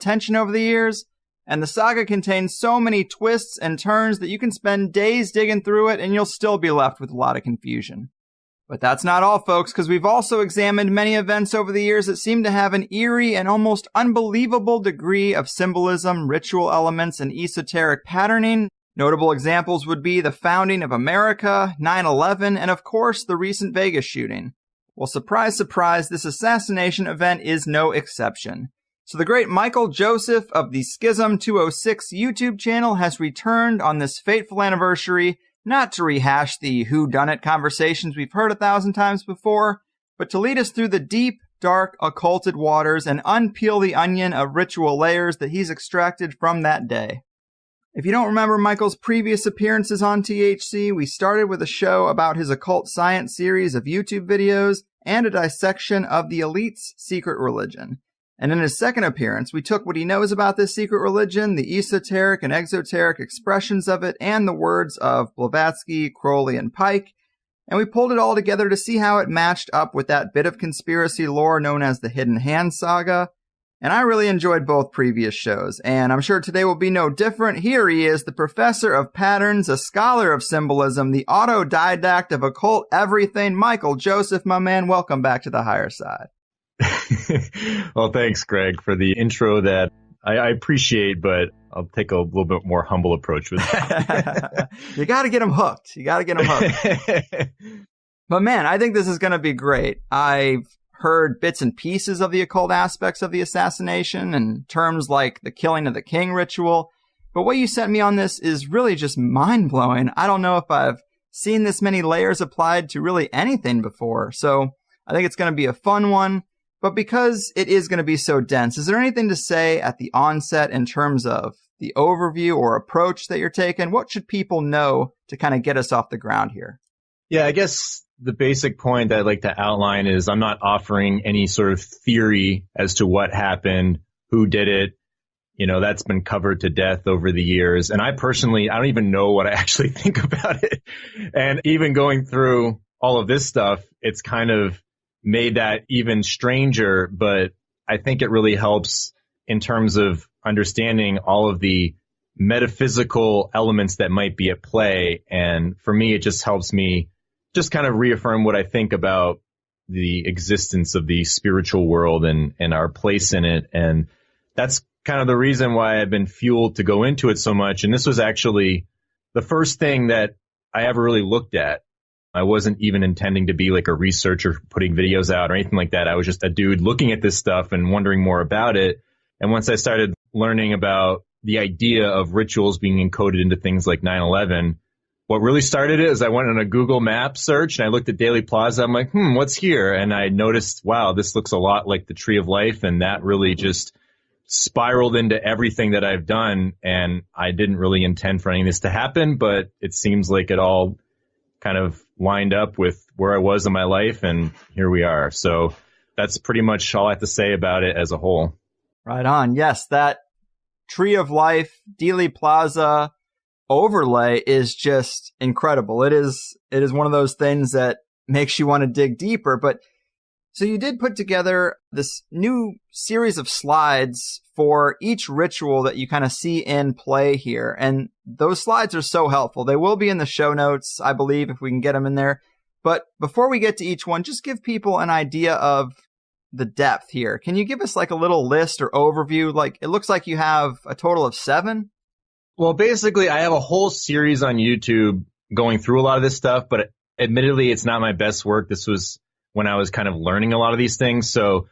attention over the years, and the saga contains so many twists and turns that you can spend days digging through it and you'll still be left with a lot of confusion. But that's not all, folks, because we've also examined many events over the years that seem to have an eerie and almost unbelievable degree of symbolism, ritual elements, and esoteric patterning. Notable examples would be the founding of America, 9/11, and of course the recent Vegas shooting. Well, surprise, surprise, this assassination event is no exception. So the great Michael Joseph of the Schism 206 YouTube channel has returned on this fateful anniversary, not to rehash the whodunit conversations we've heard 1,000 times before, but to lead us through the deep, dark, occulted waters and unpeel the onion of ritual layers that he's extracted from that day. If you don't remember Michael's previous appearances on THC, we started with a show about his occult science series of YouTube videos and a dissection of the elite's secret religion. And in his second appearance, we took what he knows about this secret religion, the esoteric and exoteric expressions of it, and the words of Blavatsky, Crowley, and Pike, and we pulled it all together to see how it matched up with that bit of conspiracy lore known as the Hidden Hand Saga. And I really enjoyed both previous shows, and I'm sure today will be no different. Here he is, the professor of patterns, a scholar of symbolism, the autodidact of occult everything, Michael Joseph, my man. Welcome back to the Higher Side. Well, thanks, Greg, for the intro that I appreciate, but I'll take a little bit more humble approach with that. You got to get them hooked. But man, I think this is going to be great. I've heard bits and pieces of the occult aspects of the assassination and terms like the killing of the king ritual. But what you sent me on this is really just mind-blowing. I don't know if I've seen this many layers applied to really anything before. So I think it's going to be a fun one. But because it is going to be so dense, is there anything to say at the onset in terms of the overview or approach that you're taking? What should people know to kind of get us off the ground here? Yeah, I guess the basic point that I'd like to outline is I'm not offering any sort of theory as to what happened, who did it. You know, that's been covered to death over the years. And I personally, I don't even know what I actually think about it. And even going through all of this stuff, it's kind of made that even stranger, but I think it really helps in terms of understanding all of the metaphysical elements that might be at play. And for me, it just helps me just kind of reaffirm what I think about the existence of the spiritual world and our place in it. And that's kind of the reason why I've been fueled to go into it so much. And this was actually the first thing that I ever really looked at. I wasn't even intending to be like a researcher putting videos out or anything like that. I was just a dude looking at this stuff and wondering more about it. And once I started learning about the idea of rituals being encoded into things like 9/11, what really started it is I went on a Google Maps search and I looked at Dealey Plaza. I'm like, what's here? And I noticed, wow, this looks a lot like the Tree of Life. And that really just spiraled into everything that I've done. And I didn't really intend for any of this to happen, but it seems like it all kind of lined up with where I was in my life, and here we are. So that's pretty much all I have to say about it as a whole. Right on. Yes, that Tree of Life, Dealey Plaza overlay is just incredible. It is one of those things that makes you want to dig deeper. But so you did put together this new series of slides for each ritual that you kind of see in play here. And those slides are so helpful. They will be in the show notes, I believe, if we can get them in there. But before we get to each one, just give people an idea of the depth here. Can you give us like a little list or overview? Like, it looks like you have a total of 7. Well, basically, I have a whole series on YouTube going through a lot of this stuff, but admittedly, it's not my best work. This was when I was kind of learning a lot of these things. So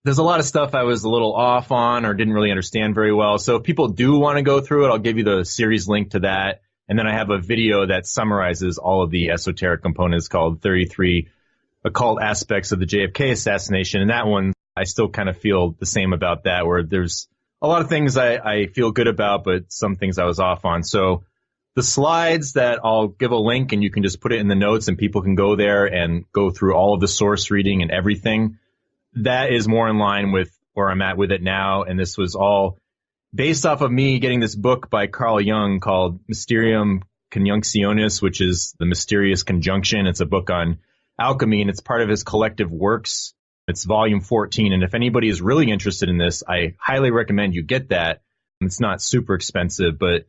there's a lot of stuff I was a little off on or didn't really understand very well. So if people do want to go through it, I'll give you the series link to that. And then I have a video that summarizes all of the esoteric components called 33 Occult Aspects of the JFK Assassination. And that one, I still kind of feel the same about that, where there's a lot of things I feel good about, but some things I was off on. So the slides that I'll give a link and you can just put it in the notes and people can go there and go through all of the source reading and everything. That is more in line with where I'm at with it now. And this was all based off of me getting this book by Carl Jung called Mysterium Conjunctionis, which is the mysterious conjunction. It's a book on alchemy, and it's part of his collective works It's volume 14. And if anybody is really interested in this, I highly recommend you get that. It's not super expensive, but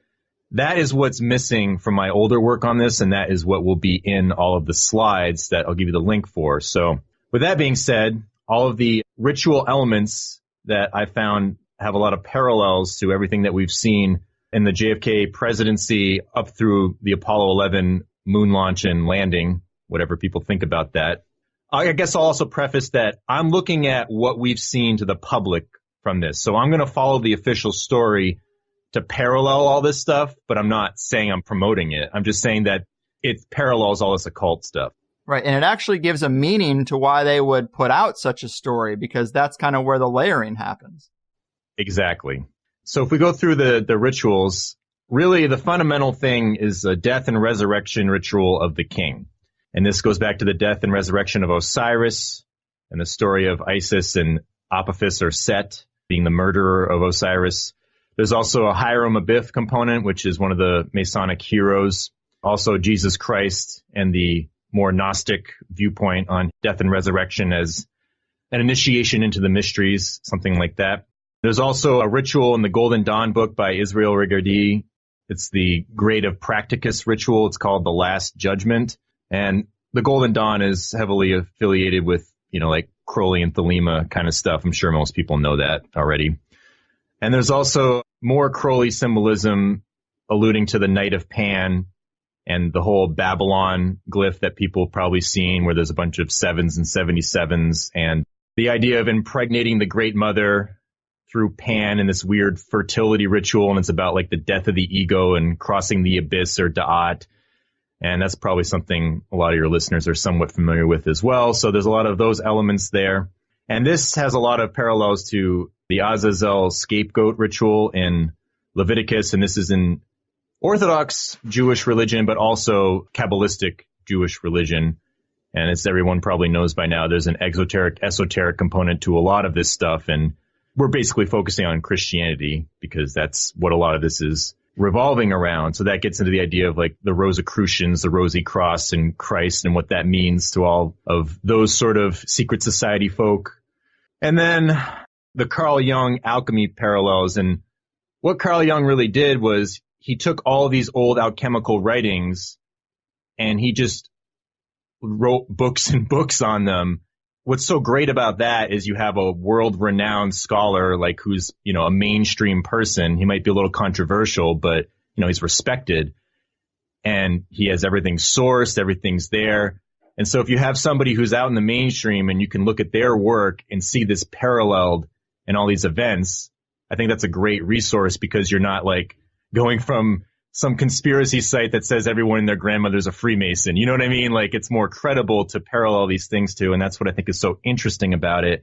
that is what's missing from my older work on this. And that is what will be in all of the slides that I'll give you the link for. So with that being said, all of the ritual elements that I found have a lot of parallels to everything that we've seen in the JFK presidency up through the Apollo 11 moon launch and landing, whatever people think about that. I guess I'll also preface that I'm looking at what we've seen to the public from this. So I'm going to follow the official story to parallel all this stuff, but I'm not saying I'm promoting it. I'm just saying that it parallels all this occult stuff. Right. And it actually gives a meaning to why they would put out such a story, because that's kind of where the layering happens. Exactly. So if we go through the rituals, really the fundamental thing is a death and resurrection ritual of the king. And this goes back to the death and resurrection of Osiris and the story of Isis and Apophis or Set being the murderer of Osiris. There's also a Hiram Abiff component, which is one of the Masonic heroes. Also Jesus Christ and the more Gnostic viewpoint on death and resurrection as an initiation into the mysteries, something like that. There's also a ritual in the Golden Dawn book by Israel Regardie. It's the Grade of Practicus ritual. It's called the Last Judgment. And the Golden Dawn is heavily affiliated with, like Crowley and Thelema kind of stuff. I'm sure most people know that already. And there's also more Crowley symbolism alluding to the Night of Pan and the whole Babylon glyph that people have probably seen, where there's a bunch of 7s and 77s, and the idea of impregnating the Great Mother through Pan in this weird fertility ritual. And it's about like the death of the ego and crossing the abyss or Da'at. And that's probably something a lot of your listeners are somewhat familiar with as well. So there's a lot of those elements there. And this has a lot of parallels to the Azazel scapegoat ritual in Leviticus. And this is in Orthodox Jewish religion, but also Kabbalistic Jewish religion. And as everyone probably knows by now, there's an esoteric component to a lot of this stuff. And we're basically focusing on Christianity because that's what a lot of this is revolving around. So that gets into the idea of like the Rosicrucians, the Rosy Cross, and Christ, and what that means to all of those sort of secret society folk. And then the Carl Jung alchemy parallels. And what Carl Jung really did was he took all of these old alchemical writings and he just wrote books and books on them. What's so great about that is you have a world-renowned scholar, like who's, a mainstream person. He might be a little controversial, but, he's respected. And he has everything sourced, everything's there. And so if you have somebody who's out in the mainstream and you can look at their work and see this paralleled in all these events, I think that's a great resource, because you're not like going from some conspiracy site that says everyone and their grandmother's a Freemason. You know what I mean? Like, it's more credible to parallel these things to, and that's what I think is so interesting about it.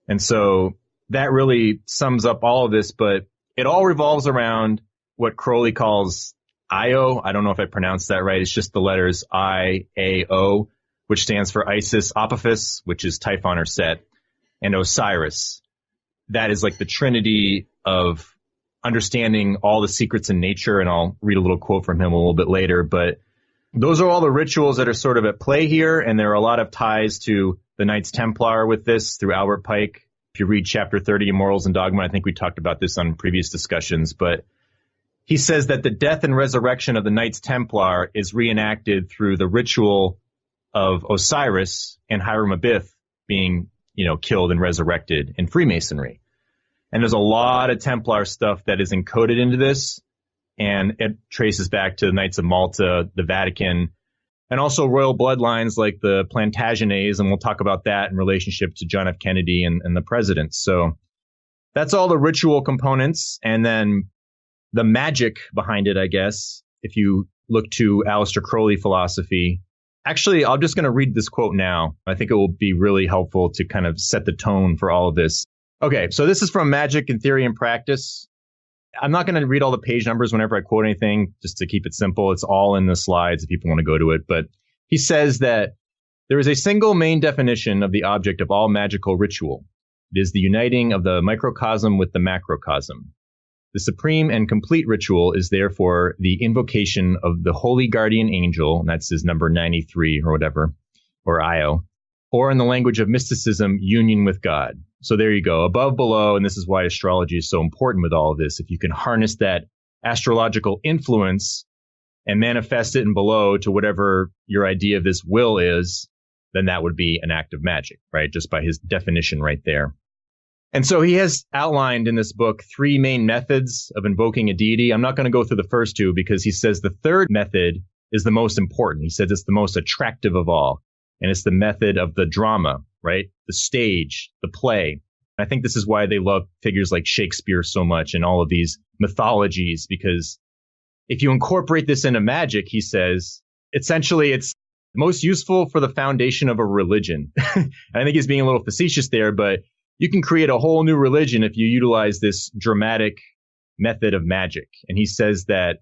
And so that really sums up all of this, but it all revolves around what Crowley calls Io. I don't know if I pronounced that right. It's just the letters I-A-O, which stands for Isis, Apophis, which is Typhon or Set, and Osiris. That is like the trinity of understanding all the secrets in nature, and I'll read a little quote from him a little bit later. But those are all the rituals that are sort of at play here, and there are a lot of ties to the Knights Templar with this through Albert Pike. If you read Chapter 30 in Morals and Dogma, I think we talked about this on previous discussions, but he says that the death and resurrection of the Knights Templar is reenacted through the ritual of Osiris and Hiram Abiff being, killed and resurrected in Freemasonry. And there's a lot of Templar stuff that is encoded into this, and it traces back to the Knights of Malta, the Vatican, and also royal bloodlines like the Plantagenets, and we'll talk about that in relationship to John F. Kennedy and the president. So that's all the ritual components, and then the magic behind it, I guess, if you look to Aleister Crowley philosophy. Actually, I'm just going to read this quote now. I think it will be really helpful to kind of set the tone for all of this. Okay, so this is from Magic in Theory and Practice. I'm not going to read all the page numbers whenever I quote anything, just to keep it simple. It's all in the slides if people want to go to it. But he says that there is a single main definition of the object of all magical ritual. It is the uniting of the microcosm with the macrocosm. The supreme and complete ritual is therefore the invocation of the holy guardian angel, and that's his number 93 or whatever, or Io, or in the language of mysticism, union with God. So there you go, above, below, and this is why astrology is so important with all of this. If you can harness that astrological influence and manifest it in below to whatever your idea of this will is, then that would be an act of magic, right? Just by his definition right there. And so he has outlined in this book 3 main methods of invoking a deity. I'm not going to go through the first 2 because he says the third method is the most important. He says it's the most attractive of all. And it's the method of the drama, right? The stage, the play. I think this is why they love figures like Shakespeare so much and all of these mythologies, because if you incorporate this into magic, he says, essentially it's most useful for the foundation of a religion. I think he's being a little facetious there, but you can create a whole new religion if you utilize this dramatic method of magic. And he says that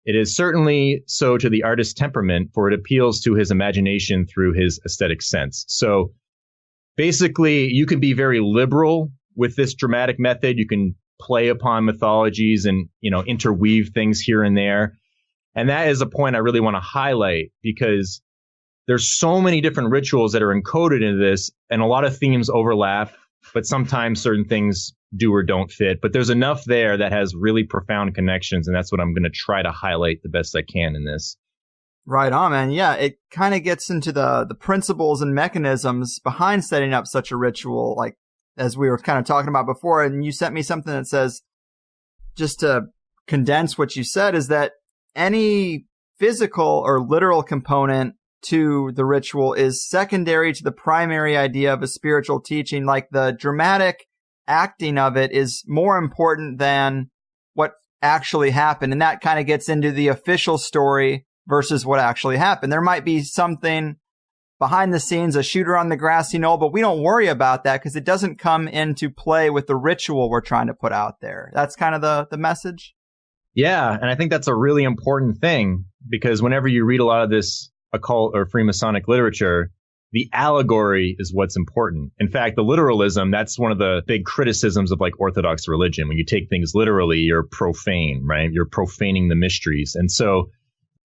it is certainly so to the artist's temperament, for it appeals to his imagination through his aesthetic sense. So basically, you can be very liberal with this dramatic method. You can play upon mythologies and, interweave things here and there. And that is a point I really want to highlight, because there's so many different rituals that are encoded into this, and a lot of themes overlap, but sometimes certain things do or don't fit. But there's enough there that has really profound connections, and that's what I'm going to try to highlight the best I can in this. Right on, man. Yeah, it kind of gets into the principles and mechanisms behind setting up such a ritual, like as we were kind of talking about before. And you sent me something that says, just to condense what you said, is that any physical or literal component to the ritual is secondary to the primary idea of a spiritual teaching. Like the dramatic acting of it is more important than what actually happened. And that kind of gets into the official story versus what actually happened. There might be something behind the scenes, a shooter on the grassy knoll, but we don't worry about that because it doesn't come into play with the ritual we're trying to put out there. That's kind of the message. Yeah, and I think that's a really important thing, because whenever you read a lot of this occult or Freemasonic literature, the allegory is what's important. In fact, the literalism, that's one of the big criticisms of like Orthodox religion. When you take things literally, you're profane, right? You're profaning the mysteries. And so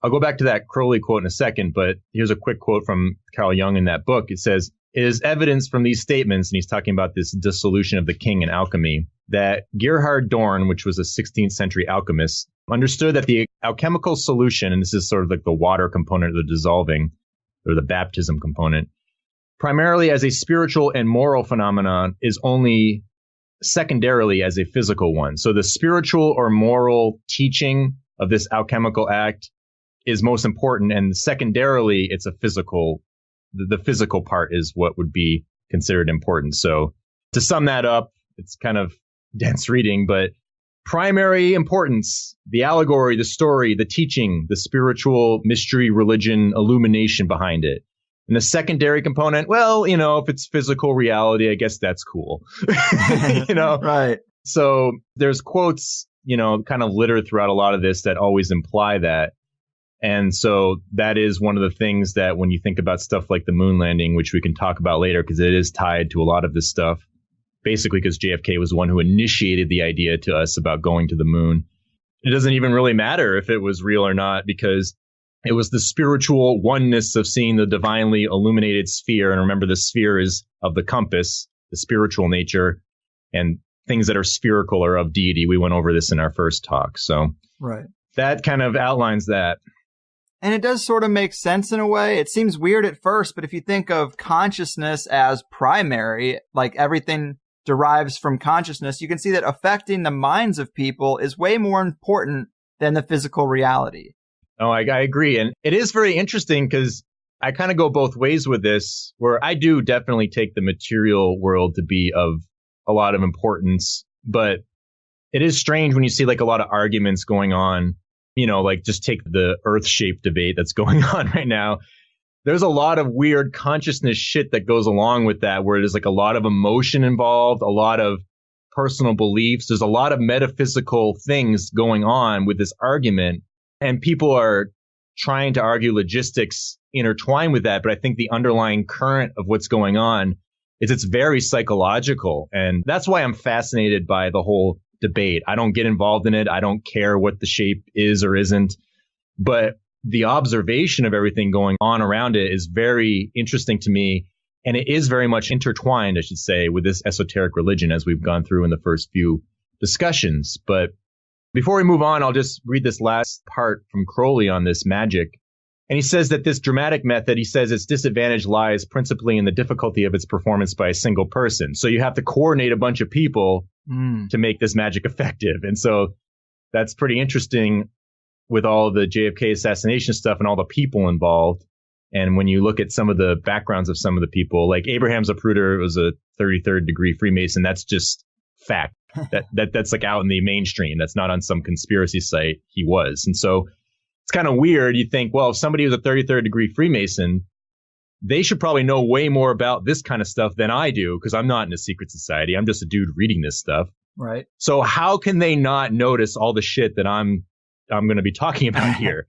I'll go back to that Crowley quote in a second, but here's a quick quote from Carl Jung in that book. It says, "It is evidence from these statements," and he's talking about this dissolution of the king in alchemy, "that Gerhard Dorn, which was a 16th century alchemist, understood that the alchemical solution," and this is sort of like the water component of the dissolving, or the baptism component, "primarily as a spiritual and moral phenomenon, is only secondarily as a physical one." So the spiritual or moral teaching of this alchemical act is most important, and secondarily, it's a physical. The physical part is what would be considered important. So to sum that up, it's kind of dense reading, but primary importance, the allegory, the story, the teaching, the spiritual mystery, religion, illumination behind it. And the secondary component, well, if it's physical reality, I guess that's cool. Right. So there's quotes, kind of littered throughout a lot of this that always imply that. And so that is one of the things that when you think about stuff like the moon landing, which we can talk about later, because it is tied to a lot of this stuff, basically because JFK was the one who initiated the idea to us about going to the moon. It doesn't even really matter if it was real or not, because it was the spiritual oneness of seeing the divinely illuminated sphere. And remember, the sphere is of the compass, the spiritual nature, and things that are spherical are of deity. We went over this in our first talk. So right. That kind of outlines that. And it does sort of make sense in a way. It seems weird at first, but if you think of consciousness as primary, like everything derives from consciousness, you can see that affecting the minds of people is way more important than the physical reality. Oh, I agree. And it is very interesting because I kind of go both ways with this, where I do definitely take the material world to be of a lot of importance. But it is strange when you see like a lot of arguments going on, like just take the earth shape debate that's going on right now. There's a lot of weird consciousness shit that goes along with that, where there's like a lot of emotion involved, a lot of personal beliefs. There's a lot of metaphysical things going on with this argument. And people are trying to argue logistics intertwined with that. But I think the underlying current of what's going on is it's very psychological. And that's why I'm fascinated by the whole debate. I don't get involved in it. I don't care what the shape is or isn't. But the observation of everything going on around it is very interesting to me. And it is very much intertwined, I should say, with this esoteric religion as we've gone through in the first few discussions. But before we move on, I'll just read this last part from Crowley on this magic. And he says that this dramatic method, he says its disadvantage lies principally in the difficulty of its performance by a single person. So you have to coordinate a bunch of people to make this magic effective. And so that's pretty interesting with all the JFK assassination stuff and all the people involved. And when you look at some of the backgrounds of some of the people, like Abraham Zapruder was a 33rd degree Freemason, that's just fact. That's like out in the mainstream. That's not on some conspiracy site. He was. And so it's kind of weird. You think, well, if somebody was a 33rd degree Freemason, they should probably know way more about this kind of stuff than I do, because I'm not in a secret society. I'm just a dude reading this stuff. Right. So how can they not notice all the shit that I'm going to be talking about here?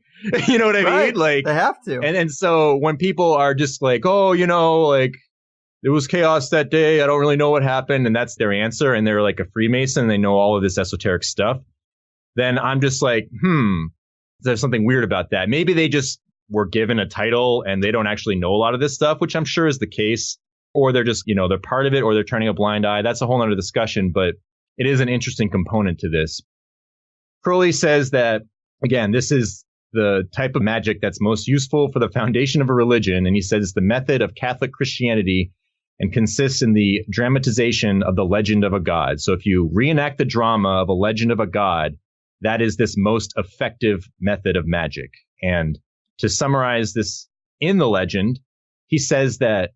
You know what I mean? Like, they have to. And so when people are just like, oh, you know, like, it was chaos that day, I don't really know what happened, and that's their answer, and they're like a Freemason, and they know all of this esoteric stuff, then I'm just like, there's something weird about that. Maybe they just were given a title and they don't actually know a lot of this stuff, which I'm sure is the case, or they're just, you know, they're part of it, or they're turning a blind eye. That's a whole other discussion, but it is an interesting component to this. Crowley says that, again, this is the type of magic that's most useful for the foundation of a religion, and he says it's the method of Catholic Christianity and consists in the dramatization of the legend of a god. So if you reenact the drama of a legend of a god, that is this most effective method of magic. And to summarize this in the legend, he says that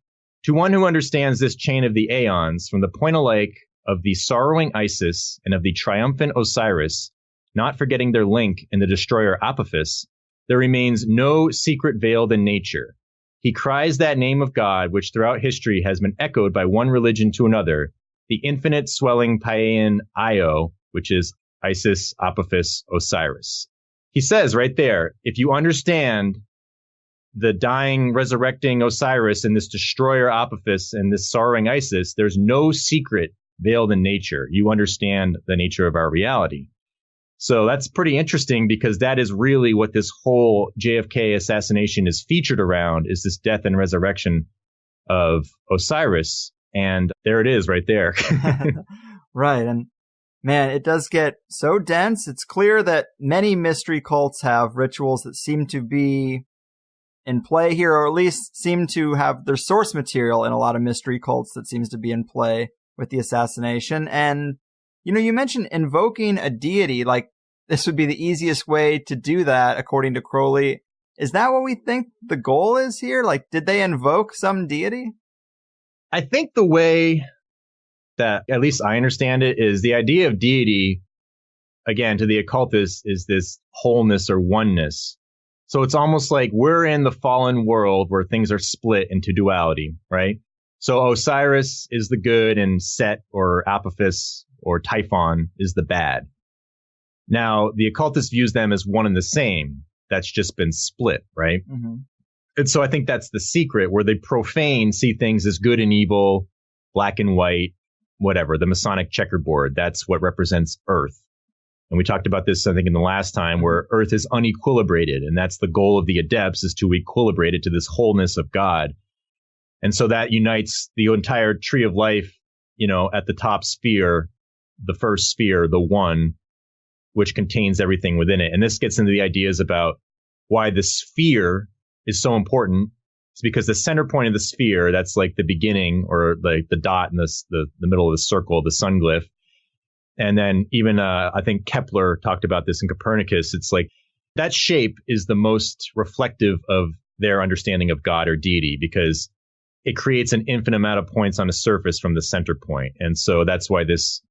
to one who understands this chain of the aeons, from the point alike of the sorrowing Isis and of the triumphant Osiris, not forgetting their link in the destroyer Apophis, there remains no secret veiled in nature. He cries that name of God, which throughout history has been echoed by one religion to another, the infinite swelling Paean Io, which is Isis, Apophis, Osiris. He says right there, if you understand the dying, resurrecting Osiris and this destroyer Apophis and this sorrowing Isis, there's no secret veiled in nature. You understand the nature of our reality. So that's pretty interesting, because that is really what this whole JFK assassination is featured around, is this death and resurrection of Osiris. And there it is right there. Right. And man, it does get so dense. It's clear that many mystery cults have rituals that seem to be in play here, or at least seem to have their source material in a lot of mystery cults that seems to be in play with the assassination. And, you know, you mentioned invoking a deity, like this would be the easiest way to do that, according to Crowley. Is that what we think the goal is here? Like, did they invoke some deity? I think the way that, at least I understand it, is the idea of deity, again, to the occultist, is this wholeness or oneness. So it's almost like we're in the fallen world where things are split into duality, right? So Osiris is the good and Set or Apophis or Typhon is the bad. Now, the occultist views them as one and the same. That's just been split, right? Mm-hmm. And so I think that's the secret, where the profane see things as good and evil, black and white, whatever, the Masonic checkerboard. That's what represents Earth. And we talked about this, I think, in the last time, where Earth is unequilibrated. And that's the goal of the adepts, is to equilibrate it to this wholeness of God. And so that unites the entire tree of life, you know, at the top sphere, the first sphere, the one, which contains everything within it. And this gets into the ideas about why the sphere is so important. It's because the center point of the sphere, that's like the beginning, or like the dot in the middle of the circle, the sun glyph. And then even, I think Kepler talked about this in Copernicus. It's like that shape is the most reflective of their understanding of God or deity, because it creates an infinite amount of points on a surface from the center point. And so that's why this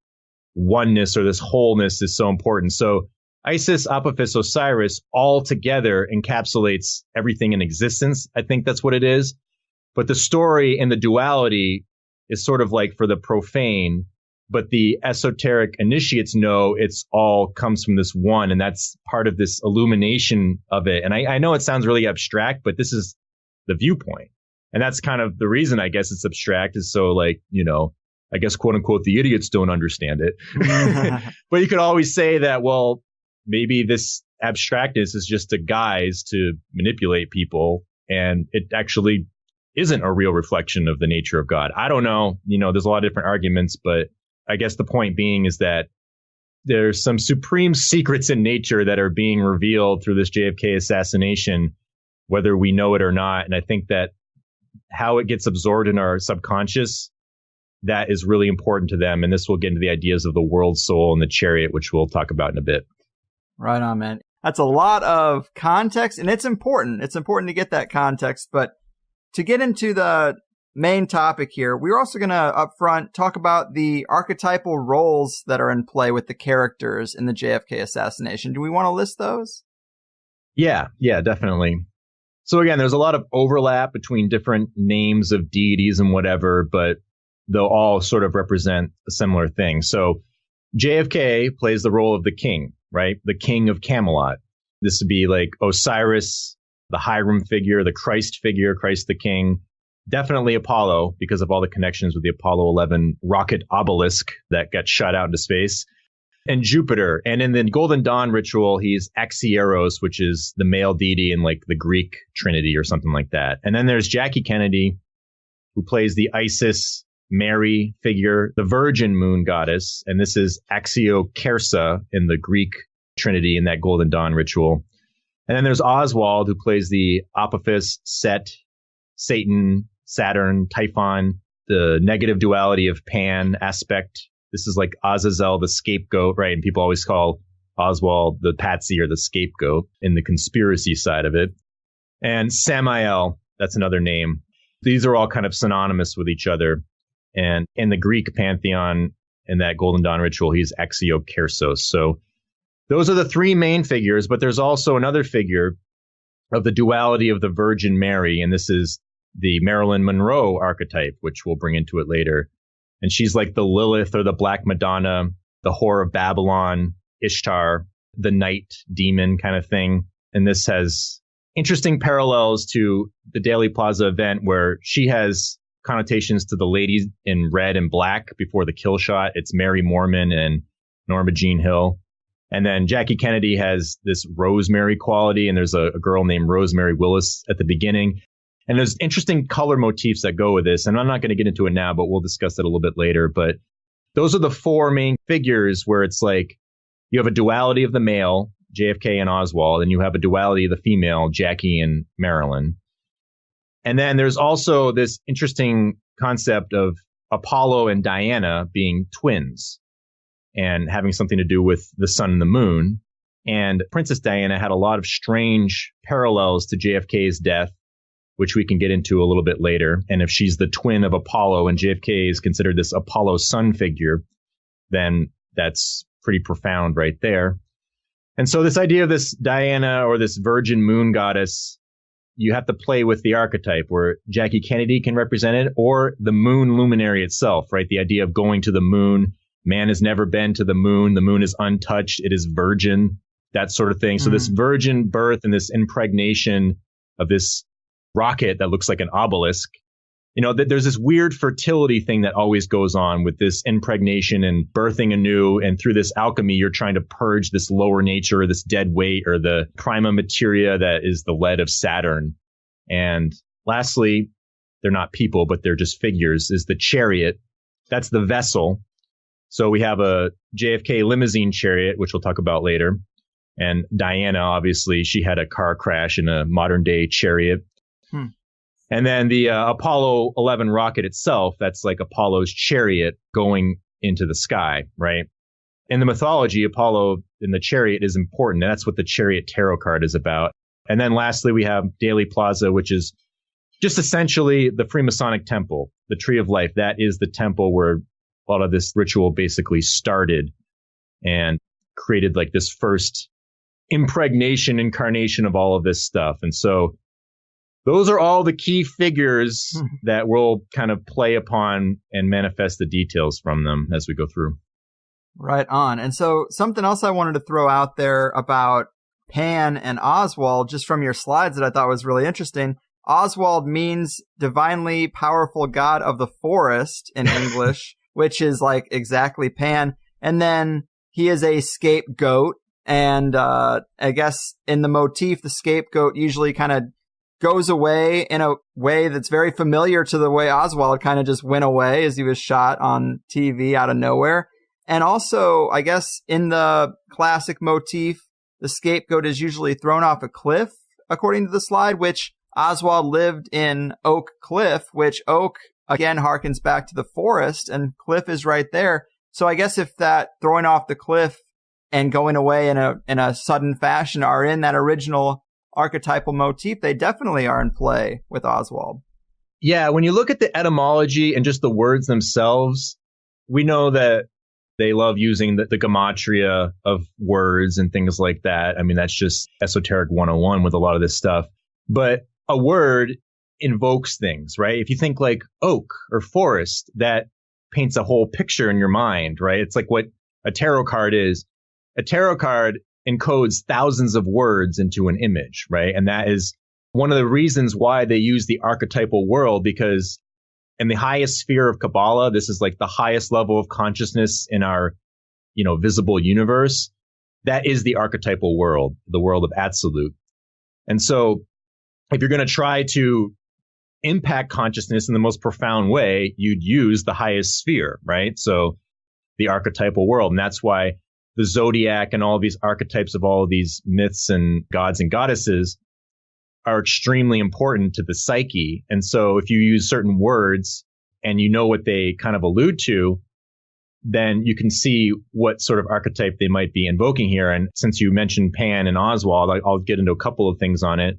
oneness or this wholeness is so important. So Isis, Apophis, Osiris all together encapsulates everything in existence. I think that's what it is. But the story and the duality is sort of like for the profane, but the esoteric initiates know it's all comes from this one. And that's part of this illumination of it. And I know it sounds really abstract, but this is the viewpoint. And that's kind of the reason, I guess, it's abstract, is so, like, you know, I guess, quote unquote, the idiots don't understand it. But you could always say that, well, maybe this abstractness is just a guise to manipulate people. And it actually isn't a real reflection of the nature of God. I don't know. There's a lot of different arguments, but I guess the point being is that there's some supreme secrets in nature that are being revealed through this JFK assassination, whether we know it or not. And I think that how it gets absorbed in our subconscious, that is really important to them. And this will get into the ideas of the world soul and the chariot, which we'll talk about in a bit. Right on, man. That's a lot of context, and it's important. It's important to get that context. But to get into the main topic here, we're also going to up front talk about the archetypal roles that are in play with the characters in the JFK assassination. Do we want to list those? Yeah, definitely. So again, there's a lot of overlap between different names of deities and whatever, but they'll all sort of represent a similar thing. So JFK plays the role of the king, right? The king of Camelot. This would be like Osiris, the Hiram figure, the Christ figure, Christ the king. Definitely Apollo, because of all the connections with the Apollo 11 rocket obelisk that got shot out into space. And Jupiter. And in the Golden Dawn ritual, he's Axieros, which is the male deity in like the Greek Trinity or something like that. And then there's Jackie Kennedy, who plays the Isis Mary figure, the Virgin Moon Goddess. And this is Axiokersa in the Greek Trinity in that Golden Dawn ritual. And then there's Oswald, who plays the Apophis, Set, Satan, Saturn, Typhon, the negative duality of Pan aspect. This is like Azazel, the scapegoat, right? And people always call Oswald the patsy or the scapegoat in the conspiracy side of it. And Samael, that's another name. These are all kind of synonymous with each other. And in the Greek pantheon, in that Golden Dawn ritual, he's Axiokersos. So those are the three main figures, but there's also another figure of the duality of the Virgin Mary. And this is the Marilyn Monroe archetype, which we'll bring into it later. And she's like the Lilith or the Black Madonna, the whore of Babylon, Ishtar, the night demon kind of thing. And this has interesting parallels to the Daily Plaza event, where she has connotations to the ladies in red and black before the kill shot. It's Mary Mormon and Norma Jean Hill. And then Jackie Kennedy has this Rosemary quality, and there's a girl named Rosemary Willis at the beginning. And there's interesting color motifs that go with this. And I'm not going to get into it now, but we'll discuss it a little bit later. But those are the four main figures where it's like you have a duality of the male, JFK and Oswald, and you have a duality of the female, Jackie and Marilyn. And then there's also this interesting concept of Apollo and Diana being twins and having something to do with the sun and the moon. And Princess Diana had a lot of strange parallels to JFK's death, which we can get into a little bit later. And if she's the twin of Apollo and JFK is considered this Apollo sun figure, then that's pretty profound right there. And so this idea of this Diana or this Virgin Moon Goddess, you have to play with the archetype where Jackie Kennedy can represent it, or the moon luminary itself, right? The idea of going to the moon. Man has never been to the moon. The moon is untouched. It is virgin, that sort of thing. So this virgin birth and this impregnation of this rocket that looks like an obelisk, there's this weird fertility thing that always goes on with this impregnation and birthing anew. And through this alchemy, you're trying to purge this lower nature or this dead weight or the prima materia that is the lead of Saturn. And lastly, they're not people, but they're just figures, is the chariot. That's the vessel. So we have a JFK limousine chariot, which we'll talk about later. And Diana, obviously, she had a car crash in a modern day chariot. And then the Apollo 11 rocket itself, that's like Apollo's chariot going into the sky, right? In the mythology, Apollo in the chariot is important. And that's what the Chariot Tarot card is about. And then lastly, we have Daily Plaza, which is just essentially the Freemasonic temple, the Tree of Life. That is the temple where a lot of this ritual basically started and created like this first incarnation of all of this stuff. And so those are all the key figures that we'll kind of play upon and manifest the details from them as we go through. Right on. And so something else I wanted to throw out there about Pan and Oswald, just from your slides that I thought was really interesting. Oswald means divinely powerful god of the forest in English, which is like exactly Pan. And then he is a scapegoat. And I guess in the motif, the scapegoat usually kind of goes away in a way that's very familiar to the way Oswald kind of just went away as he was shot on TV out of nowhere. And also, I guess in the classic motif, the scapegoat is usually thrown off a cliff, according to the slide, which Oswald lived in Oak Cliff, which Oak, again, harkens back to the forest, and Cliff is right there. So I guess if that throwing off the cliff and going away in a sudden fashion are in that original archetypal motif, they definitely are in play with Oswald. Yeah, when you look at the etymology and just the words themselves, we know that they love using the gematria of words and things like that. I mean, that's just esoteric 101 with a lot of this stuff. But a word invokes things, right? If you think like oak or forest, that paints a whole picture in your mind, right? It's like what a tarot card is. A tarot card encodes thousands of words into an image, right? And that is one of the reasons why they use the archetypal world, because in the highest sphere of Kabbalah, this is like the highest level of consciousness in our, visible universe. That is the archetypal world, the world of absolute. And so if you're going to try to impact consciousness in the most profound way, you'd use the highest sphere, right? So the archetypal world. And that's why the zodiac and all these archetypes of all of these myths and gods and goddesses are extremely important to the psyche. And so if you use certain words and you know what they kind of allude to, then you can see what sort of archetype they might be invoking here. And since you mentioned Pan and Oswald, I'll get into a couple of things on it.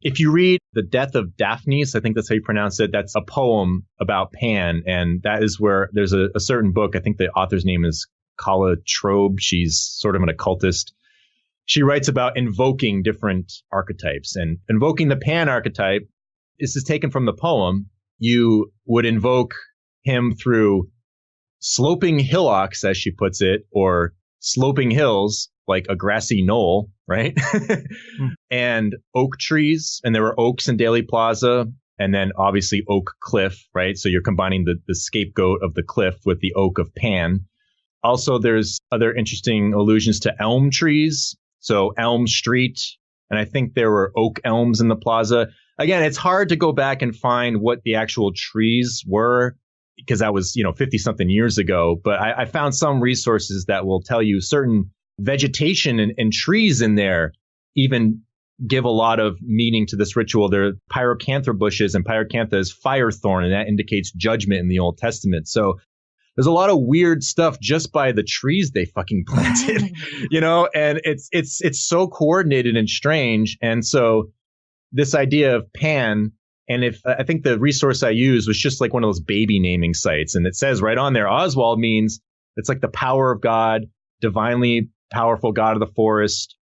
If you read The Death of Daphnis, I think that's how you pronounce it, that's a poem about Pan. And that is where there's a certain book, I think the author's name is Kala Trobe. She's sort of an occultist. She writes about invoking different archetypes, and invoking the Pan archetype. This is taken from the poem. You would invoke him through sloping hillocks, as she puts it, or sloping hills, like a grassy knoll, right? And oak trees. And there were oaks in Daly Plaza. And then obviously Oak Cliff, right? So you're combining the scapegoat of the cliff with the oak of Pan. Also, there's other interesting allusions to elm trees. So Elm Street, and I think there were oak elms in the plaza. Again, it's hard to go back and find what the actual trees were, because that was, 50 something years ago. But I found some resources that will tell you certain vegetation and trees in there even give a lot of meaning to this ritual. There are pyracantha bushes, and pyracantha is firethorn, and that indicates judgment in the Old Testament. So there's a lot of weird stuff just by the trees they fucking planted, and it's so coordinated and strange. And so this idea of Pan, and if I think the resource I used was just like one of those baby naming sites, and it says right on there, Oswald means it's like the power of God, divinely powerful God of the forest,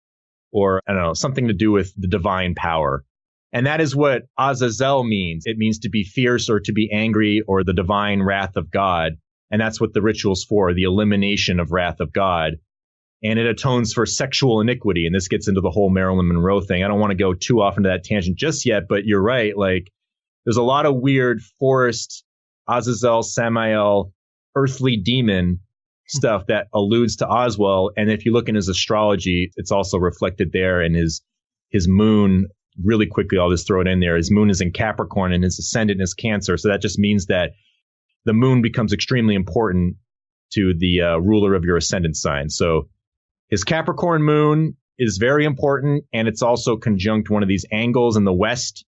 or I don't know, something to do with the divine power. And that is what Azazel means. It means to be fierce or to be angry, or the divine wrath of God. And that's what the ritual's for, the elimination of wrath of God. And it atones for sexual iniquity. And this gets into the whole Marilyn Monroe thing. I don't want to go too off into that tangent just yet, but you're right. Like, there's a lot of weird forest, Azazel, Samael, earthly demon stuff that alludes to Oswald. And if you look in his astrology, it's also reflected there in his moon. Really quickly, I'll just throw it in there. His moon is in Capricorn and his ascendant is Cancer. So that just means that the moon becomes extremely important to the ruler of your ascendant sign. So his Capricorn moon is very important, and it's also conjunct one of these angles in the west.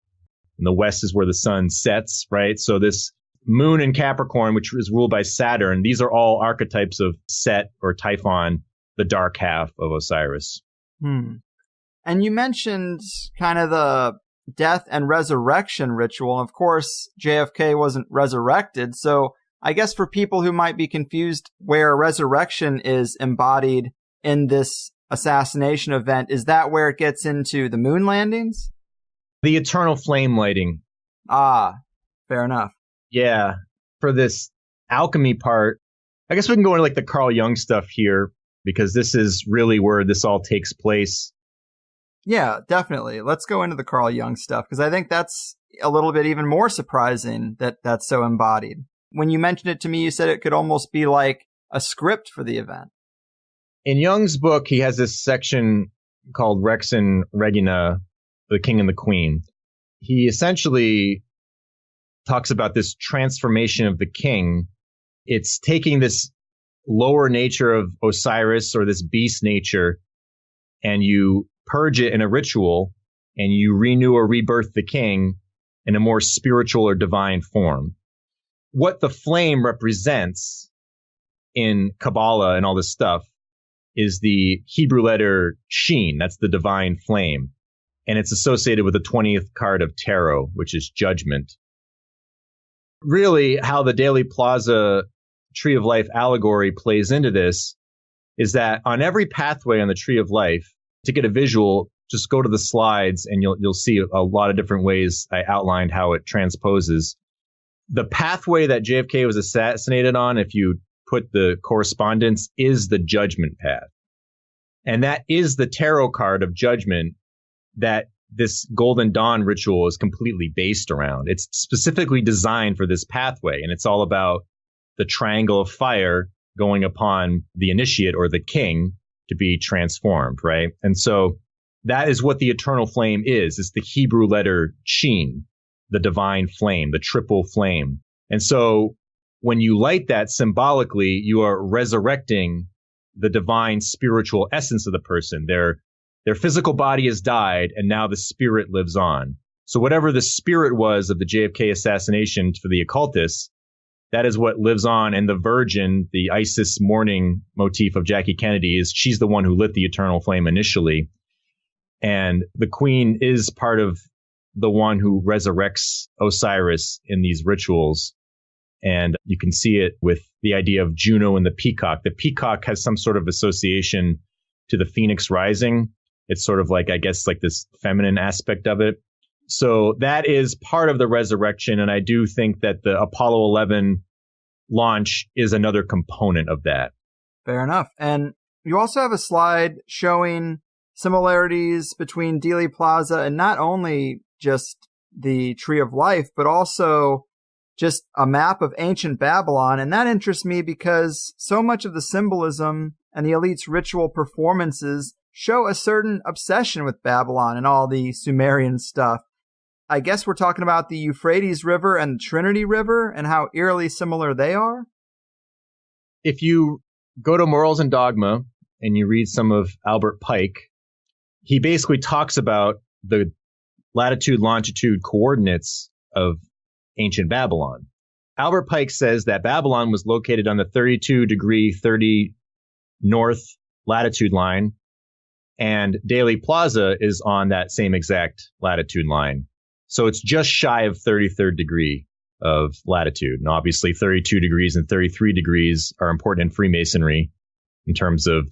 And the west is where the sun sets, right? So this moon in Capricorn, which is ruled by Saturn, these are all archetypes of Set or Typhon, the dark half of Osiris. And you mentioned kind of the death and resurrection ritual. Of course, JFK wasn't resurrected. So I guess for people who might be confused where resurrection is embodied in this assassination event, is that where it gets into the moon landings? The eternal flame lighting. Ah, fair enough. Yeah. For this alchemy part, I guess we can go into like the Carl Jung stuff here, because this is really where this all takes place. Yeah, definitely. Let's go into the Carl Jung stuff, because I think that's a little bit even more surprising that that's so embodied. When you mentioned it to me, you said it could almost be like a script for the event. In Jung's book, he has this section called Rex and Regina, the King and the Queen. he essentially talks about this transformation of the king. It's taking this lower nature of Osiris, or this beast nature, and you purge it in a ritual, and you renew or rebirth the king in a more spiritual or divine form. What the flame represents in Kabbalah and all this stuff is the Hebrew letter Shin. That's the divine flame. And it's associated with the 20th card of tarot, which is judgment. Really, how the Dealey Plaza Tree of Life allegory plays into this is that on every pathway on the Tree of Life, to get a visual, just go to the slides and you'll see a lot of different ways I outlined how it transposes. The pathway that JFK was assassinated on, if you put the correspondence, is the judgment path. And that is the tarot card of judgment that this Golden Dawn ritual is completely based around. It's specifically designed for this pathway, and it's all about the triangle of fire going upon the initiate or the king to be transformed, right? And so that is what the eternal flame is. It's the Hebrew letter Shin, the divine flame, the triple flame. And so when you light that symbolically, you are resurrecting the divine spiritual essence of the person. Their physical body has died, and now the spirit lives on. So whatever the spirit was of the JFK assassination for the occultists, that is what lives on. And the Virgin, the Isis mourning motif of Jackie Kennedy, she's the one who lit the eternal flame initially. And the Queen is part of the one who resurrects Osiris in these rituals. And you can see it with the idea of Juno and the peacock. The peacock has some sort of association to the phoenix rising. It's sort of like, I guess, like this feminine aspect of it. So that is part of the resurrection. And I do think that the Apollo 11 launch is another component of that. Fair enough. And you also have a slide showing similarities between Dealey Plaza and not only just the Tree of Life, but also just a map of ancient Babylon. And that interests me because so much of the symbolism and the elite's ritual performances show a certain obsession with Babylon and all the Sumerian stuff. I guess we're talking about the Euphrates River and the Trinity River and how eerily similar they are. If you go to Morals and Dogma and you read some of Albert Pike, he basically talks about the latitude, longitude coordinates of ancient Babylon. Albert Pike says that Babylon was located on the 32 degree 30 north latitude line, and Dealey Plaza is on that same exact latitude line. So it's just shy of 33rd degree of latitude. And obviously 32 degrees and 33 degrees are important in Freemasonry in terms of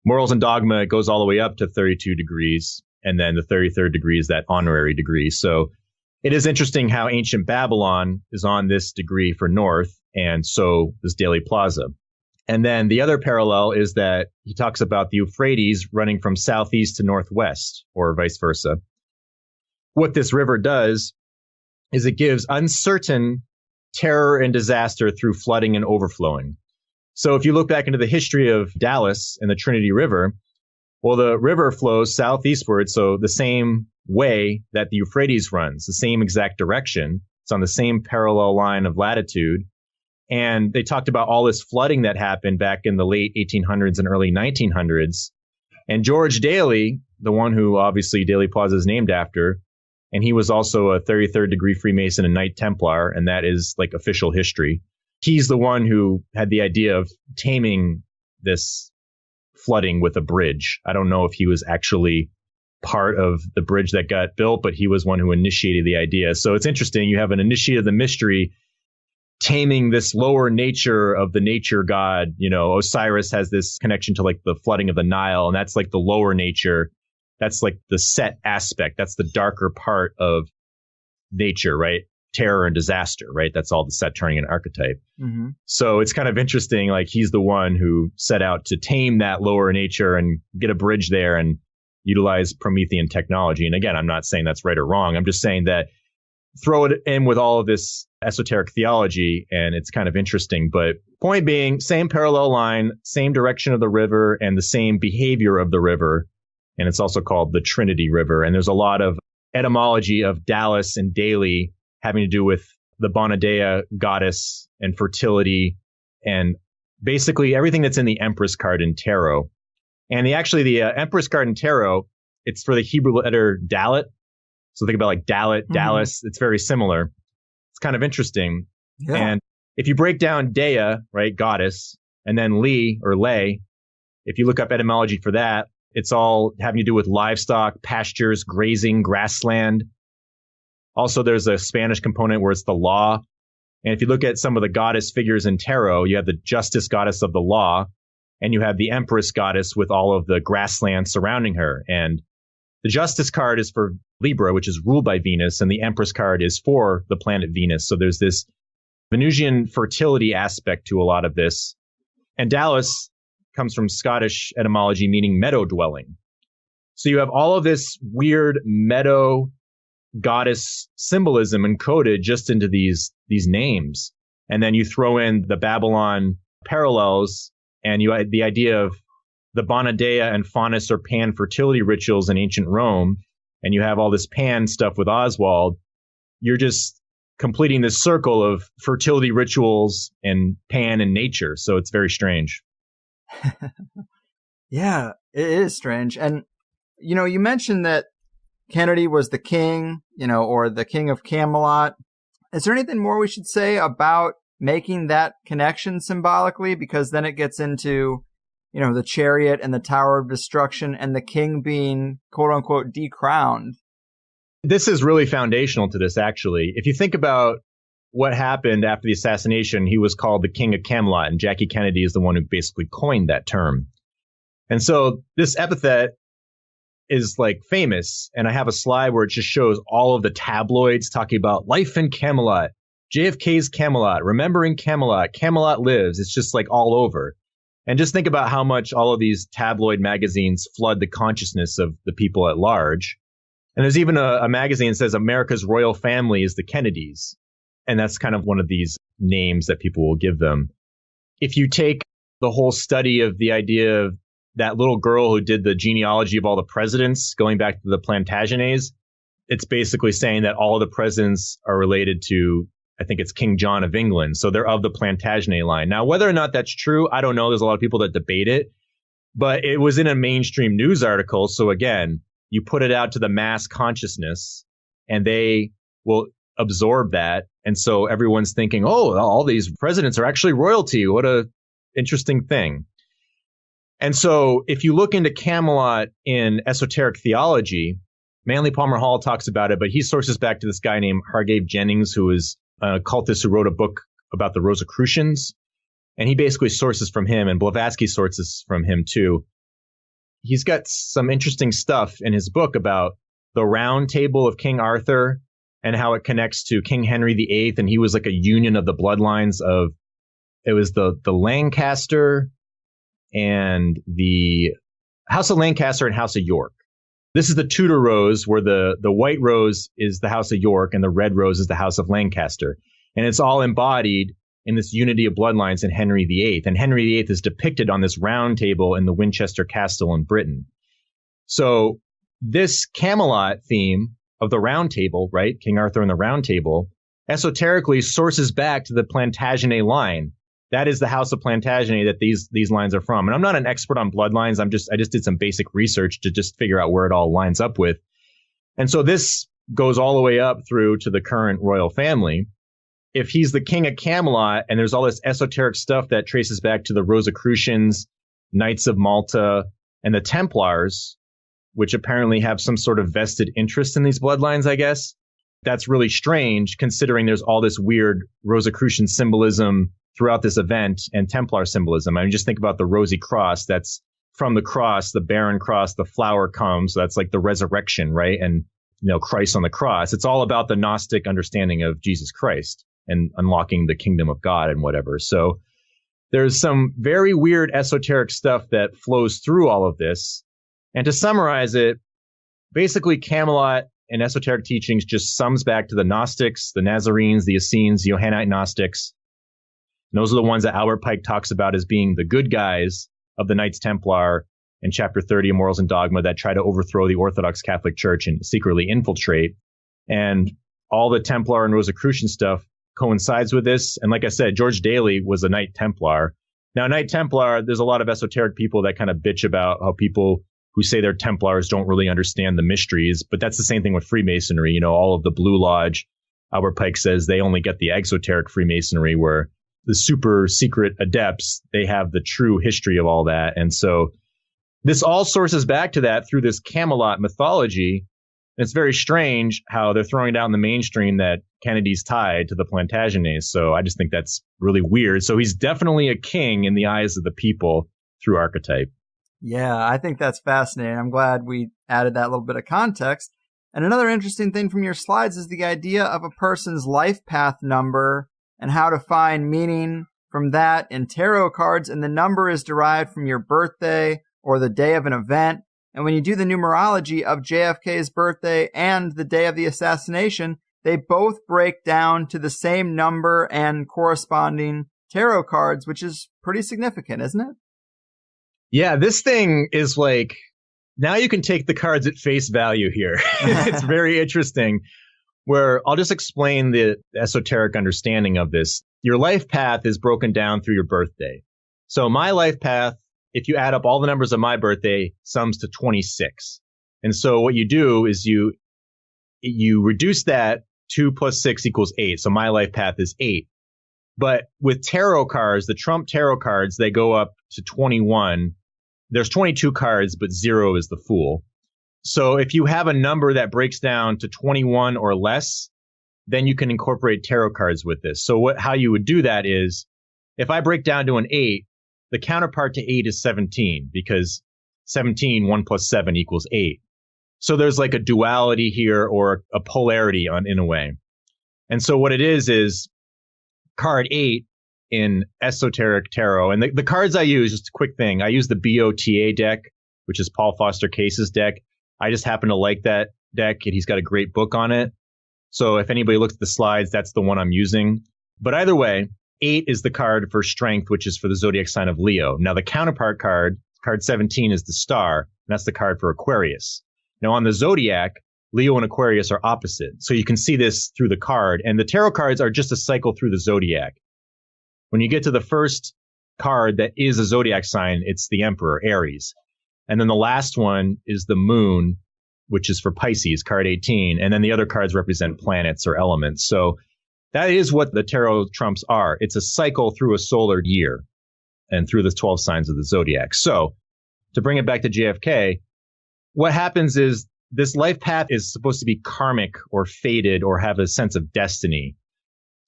Morals and Dogma. It goes all the way up to 32 degrees. And then the 33rd degree is that honorary degree. So it is interesting how ancient Babylon is on this degree for north, and so is Dealey Plaza. And then the other parallel is that he talks about the Euphrates running from southeast to northwest, or vice versa. What this river does is it gives uncertain terror and disaster through flooding and overflowing. So if you look back into the history of Dallas and the Trinity River, well, the river flows southeastward, so the same way that the Euphrates runs, the same exact direction. It's on the same parallel line of latitude. And they talked about all this flooding that happened back in the late 1800s and early 1900s. And George Daly, the one who obviously Dealey Plaza is named after, and he was also a 33rd degree Freemason and Knight Templar, and that is like official history. He's the one who had the idea of taming this flooding with a bridge. I don't know if he was actually part of the bridge that got built, but he was one who initiated the idea. So it's interesting. You have an initiate of the mystery taming this lower nature of the nature god. You know, Osiris has this connection to like the flooding of the Nile, and that's like the lower nature. That's like the set aspect. That's the darker part of nature, right? Terror and disaster, right? That's all the Saturnian archetype. Mm-hmm. So it's kind of interesting. Like he's the one who set out to tame that lower nature and get a bridge there and utilize Promethean technology. And again, I'm not saying that's right or wrong. I'm just saying that throw it in with all of this esoteric theology and it's kind of interesting. But point being, same parallel line, same direction of the river and the same behavior of the river. And it's also called the Trinity River. And there's a lot of etymology of Dallas and daily having to do with the Bonadea goddess and fertility and basically everything that's in the Empress card in tarot. And the Empress card in tarot, it's for the Hebrew letter Dalet. So think about like Dalet, Dallas. It's very similar. It's kind of interesting. Yeah. And if you break down Dea, right, goddess, and then Li or Lay, if you look up etymology for that, it's all having to do with livestock, pastures, grazing, grassland. Also, there's a Spanish component where it's the law. And if you look at some of the goddess figures in tarot, you have the justice goddess of the law, and you have the Empress goddess with all of the grassland surrounding her. And the justice card is for Libra, which is ruled by Venus, and the Empress card is for the planet Venus. So there's this Venusian fertility aspect to a lot of this. And Dallas comes from Scottish etymology, meaning meadow dwelling. So you have all of this weird meadow goddess symbolism encoded just into these names. And then you throw in the Babylon parallels, and you had the idea of the Bonadea and Faunus or Pan fertility rituals in ancient Rome, and you have all this Pan stuff with Oswald. You're just completing this circle of fertility rituals and Pan and nature. So it's very strange. Yeah, it is strange. And, you mentioned that Kennedy was the king, or the king of Camelot. Is there anything more we should say about making that connection symbolically? Because then it gets into, the chariot and the Tower of Destruction and the king being, quote unquote, decrowned. This is really foundational to this, actually. If you think about what happened after the assassination, he was called the King of Camelot, and Jackie Kennedy is the one who basically coined that term. And so this epithet is like famous, and I have a slide where it just shows all of the tabloids talking about life in Camelot, JFK's Camelot, remembering Camelot, Camelot lives. It's just like all over. And just think about how much all of these tabloid magazines flood the consciousness of the people at large. And there's even a magazine that says America's royal family is the Kennedys. And that's kind of one of these names that people will give them. If you take the whole study of the idea of that little girl who did the genealogy of all the presidents, going back to the Plantagenets, it's basically saying that all of the presidents are related to, I think it's King John of England. So they're of the Plantagenet line. Now, whether or not that's true, I don't know. There's a lot of people that debate it. But it was in a mainstream news article. So again, you put it out to the mass consciousness and they will absorb that. And so everyone's thinking, oh, all these presidents are actually royalty. What a interesting thing. And so if you look into Camelot in esoteric theology, Manly Palmer Hall talks about it, but he sources back to this guy named Hargrave Jennings, who is a occultist who wrote a book about the Rosicrucians. And he basically sources from him, and Blavatsky sources from him too. He's got some interesting stuff in his book about the round table of King Arthur and how it connects to King Henry VIII. And he was like a union of the bloodlines of, it was the Lancaster and the House of Lancaster and House of York. This is the Tudor rose, where the white rose is the House of York and the red rose is the House of Lancaster. And it's all embodied in this unity of bloodlines in Henry VIII. And Henry VIII is depicted on this round table in the Winchester Castle in Britain. So this Camelot theme of the round table, right, King Arthur and the round table, esoterically sources back to the Plantagenet line. That is the House of Plantagenet that these lines are from. And I'm not an expert on bloodlines. I just did some basic research to just figure out where it all lines up with. And so this goes all the way up through to the current royal family. If he's the King of Camelot and there's all this esoteric stuff that traces back to the Rosicrucians, Knights of Malta, and the Templars, which apparently have some sort of vested interest in these bloodlines, I guess, that's really strange considering there's all this weird Rosicrucian symbolism throughout this event and Templar symbolism. I mean, just think about the Rosy Cross. That's from the cross, the barren cross, the flower comes. So that's like the resurrection, right? And, Christ on the cross. It's all about the Gnostic understanding of Jesus Christ and unlocking the kingdom of God and whatever. So there's some very weird esoteric stuff that flows through all of this. And to summarize it, basically Camelot and esoteric teachings just sums back to the Gnostics, the Nazarenes, the Essenes, the Johannite Gnostics. And those are the ones that Albert Pike talks about as being the good guys of the Knights Templar in chapter 30 of Morals and Dogma that try to overthrow the Orthodox Catholic Church and secretly infiltrate. And all the Templar and Rosicrucian stuff coincides with this. And like I said, George Daly was a Knight Templar. Now, Knight Templar, there's a lot of esoteric people that kind of bitch about how people who say they're Templars don't really understand the mysteries. But that's the same thing with Freemasonry. You know, all of the Blue Lodge, Albert Pike says they only get the exoteric Freemasonry, where the super secret adepts, they have the true history of all that. And so this all sources back to that through this Camelot mythology. And it's very strange how they're throwing down the mainstream that Kennedy's tied to the Plantagenets. So I just think that's really weird. So he's definitely a king in the eyes of the people through archetype. Yeah, I think that's fascinating. I'm glad we added that little bit of context. And another interesting thing from your slides is the idea of a person's life path number and how to find meaning from that in tarot cards. And the number is derived from your birthday or the day of an event. And when you do the numerology of JFK's birthday and the day of the assassination, they both break down to the same number and corresponding tarot cards, which is pretty significant, isn't it? Yeah, this thing is like, now you can take the cards at face value here. It's very interesting, where I'll just explain the esoteric understanding of this. Your life path is broken down through your birthday. So my life path, if you add up all the numbers of my birthday, sums to 26. And so what you do is you reduce that. 2 plus 6 equals 8. So my life path is 8. But with tarot cards, the Trump tarot cards, they go up to 21. There's 22 cards, but 0 is the Fool. So if you have a number that breaks down to 21 or less, then you can incorporate tarot cards with this. So how you would do that is, if I break down to an 8, the counterpart to 8 is 17, because 17, 1 plus 7 equals 8. So there's like a duality here, or a polarity in a way. And so what it is card 8 in Esoteric Tarot. And the cards I use, just a quick thing, I use the BOTA deck, which is Paul Foster Case's deck. I just happen to like that deck, and he's got a great book on it. So if anybody looks at the slides, that's the one I'm using. But either way, 8 is the card for strength, which is for the zodiac sign of Leo. Now, the counterpart card, card 17, is the star, and that's the card for Aquarius. Now, on the zodiac, Leo and Aquarius are opposite. So you can see this through the card. And the tarot cards are just a cycle through the zodiac. When you get to the first card that is a zodiac sign, it's the Emperor, Aries. And then the last one is the Moon, which is for Pisces, card 18. And then the other cards represent planets or elements. So that is what the tarot trumps are. It's a cycle through a solar year and through the 12 signs of the zodiac. So to bring it back to JFK, what happens is this life path is supposed to be karmic or fated or have a sense of destiny.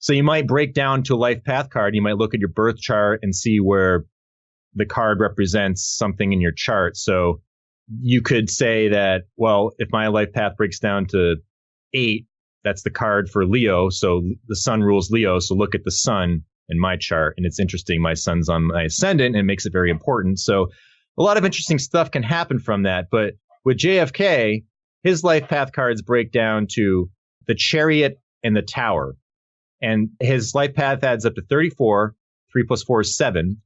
So you might break down to a life path card. You might look at your birth chart and see where the card represents something in your chart. So you could say that, well, if my life path breaks down to 8, that's the card for Leo. So the sun rules Leo. So look at the sun in my chart. And it's interesting. My sun's on my ascendant, and it makes it very important. So a lot of interesting stuff can happen from that. But with JFK, his life path cards break down to the Chariot and the Tower. And his life path adds up to 34. 3 plus 4 is 7.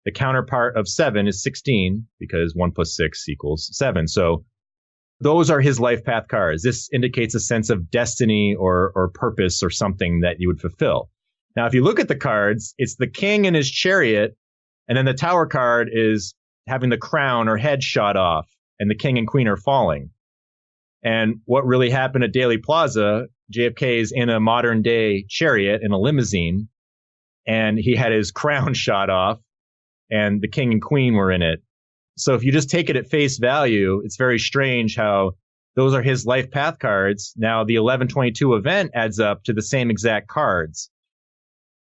The counterpart of 7 is 16, because 1 plus 6 equals 7. So those are his life path cards. This indicates a sense of destiny or purpose or something that you would fulfill. Now, if you look at the cards, it's the king and his chariot, and then the Tower card is having the crown or head shot off, and the king and queen are falling. And what really happened at Dealey Plaza, JFK is in a modern day chariot in a limousine, and he had his crown shot off, and the king and queen were in it. So if you just take it at face value, it's very strange how those are his life path cards. Now the 1122 event adds up to the same exact cards.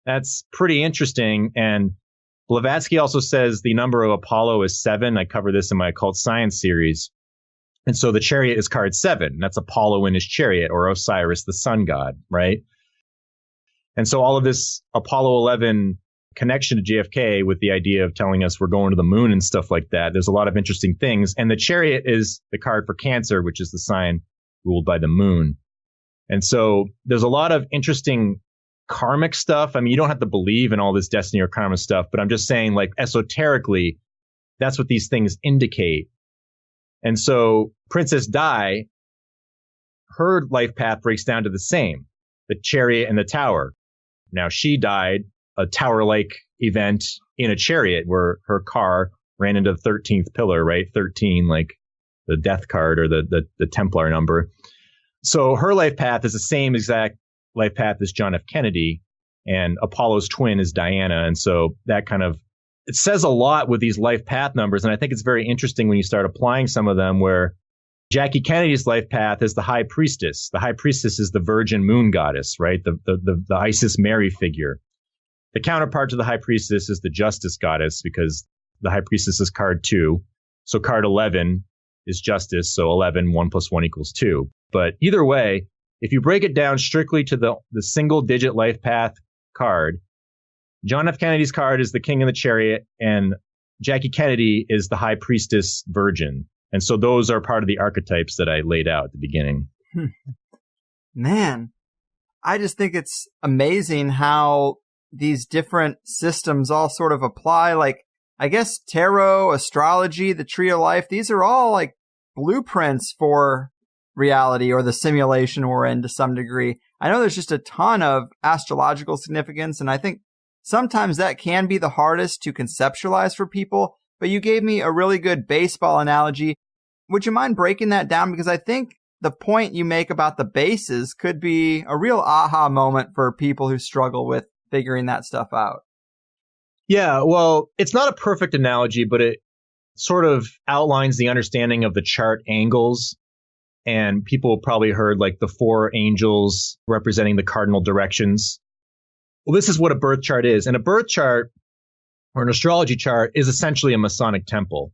That's pretty interesting. And Blavatsky also says the number of Apollo is 7. I cover this in my occult science series. And so the chariot is card 7. That's Apollo in his chariot, or Osiris, the sun god, right? And so all of this Apollo 11 connection to JFK with the idea of telling us we're going to the moon and stuff like that. There's a lot of interesting things. And the chariot is the card for Cancer, which is the sign ruled by the moon. And so there's a lot of interesting karmic stuff. I mean, you don't have to believe in all this destiny or karma stuff, but I'm just saying, like, esoterically, That's what these things indicate. And so Princess Di, her life path breaks down to the same, the chariot and the tower. Now she died a tower-like event in a chariot where her car ran into the 13th pillar, right? 13, like the death card or the Templar number. So her life path is the same exact life path as John F. Kennedy, and Apollo's twin is Diana. And so that kind of, it says a lot with these life path numbers. And I think it's very interesting when you start applying some of them, where Jackie Kennedy's life path is the high priestess. The high priestess is the virgin moon goddess, right? The Isis Mary figure. The counterpart to the high priestess is the justice goddess, because the high priestess is card 2. So card 11 is justice. So 11, 1 + 1 = 2. But either way, if you break it down strictly to the single digit life path card, John F. Kennedy's card is the king of the chariot, and Jackie Kennedy is the high priestess virgin. And so those are part of the archetypes that I laid out at the beginning. Man, I just think it's amazing how these different systems all sort of apply. Like, I guess tarot, astrology, the tree of life, these are all like blueprints for reality or the simulation we're in to some degree. I know there's just a ton of astrological significance, and I think sometimes that can be the hardest to conceptualize for people, but you gave me a really good baseball analogy. Would you mind breaking that down? Because I think the point you make about the bases could be a real aha moment for people who struggle with figuring that stuff out. Yeah, well, it's not a perfect analogy, but it sort of outlines the understanding of the chart angles. And people probably heard like the 4 angels representing the cardinal directions. Well, this is what a birth chart is. And a birth chart or an astrology chart is essentially a Masonic temple,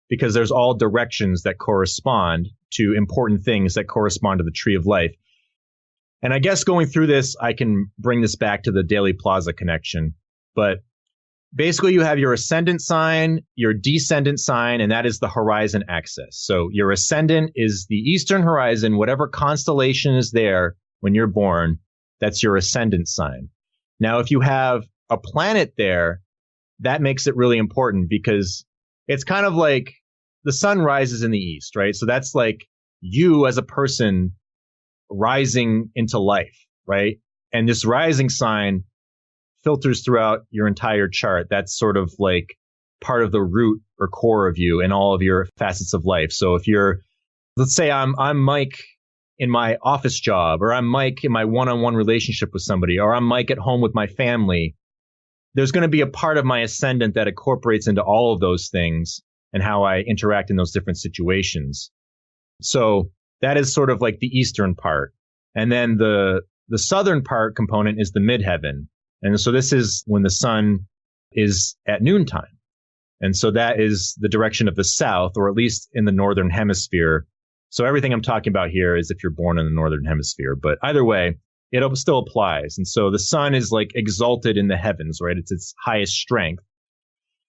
because there's all directions that correspond to important things that correspond to the tree of life. And I guess going through this, I can bring this back to the Daily Plaza connection. But basically, you have your ascendant sign, your descendant sign, and that is the horizon axis. So your ascendant is the eastern horizon, whatever constellation is there when you're born, that's your ascendant sign. Now, if you have a planet there, that makes it really important, because it's kind of like the sun rises in the east, right? So that's like you as a person rising into life, right? And this rising sign filters throughout your entire chart. That's sort of like part of the root or core of you and all of your facets of life. So if you're, let's say I'm Mike in my office job, or I'm Mike in my one-on-one relationship with somebody, or I'm Mike at home with my family, there's going to be a part of my ascendant that incorporates into all of those things and how I interact in those different situations. So that is sort of like the eastern part. And then the southern part component is the midheaven. And so this is when the sun is at noontime. And so that is the direction of the south, or at least in the northern hemisphere. So everything I'm talking about here is if you're born in the northern hemisphere. But either way, it still applies. And so the sun is like exalted in the heavens, right? It's its highest strength.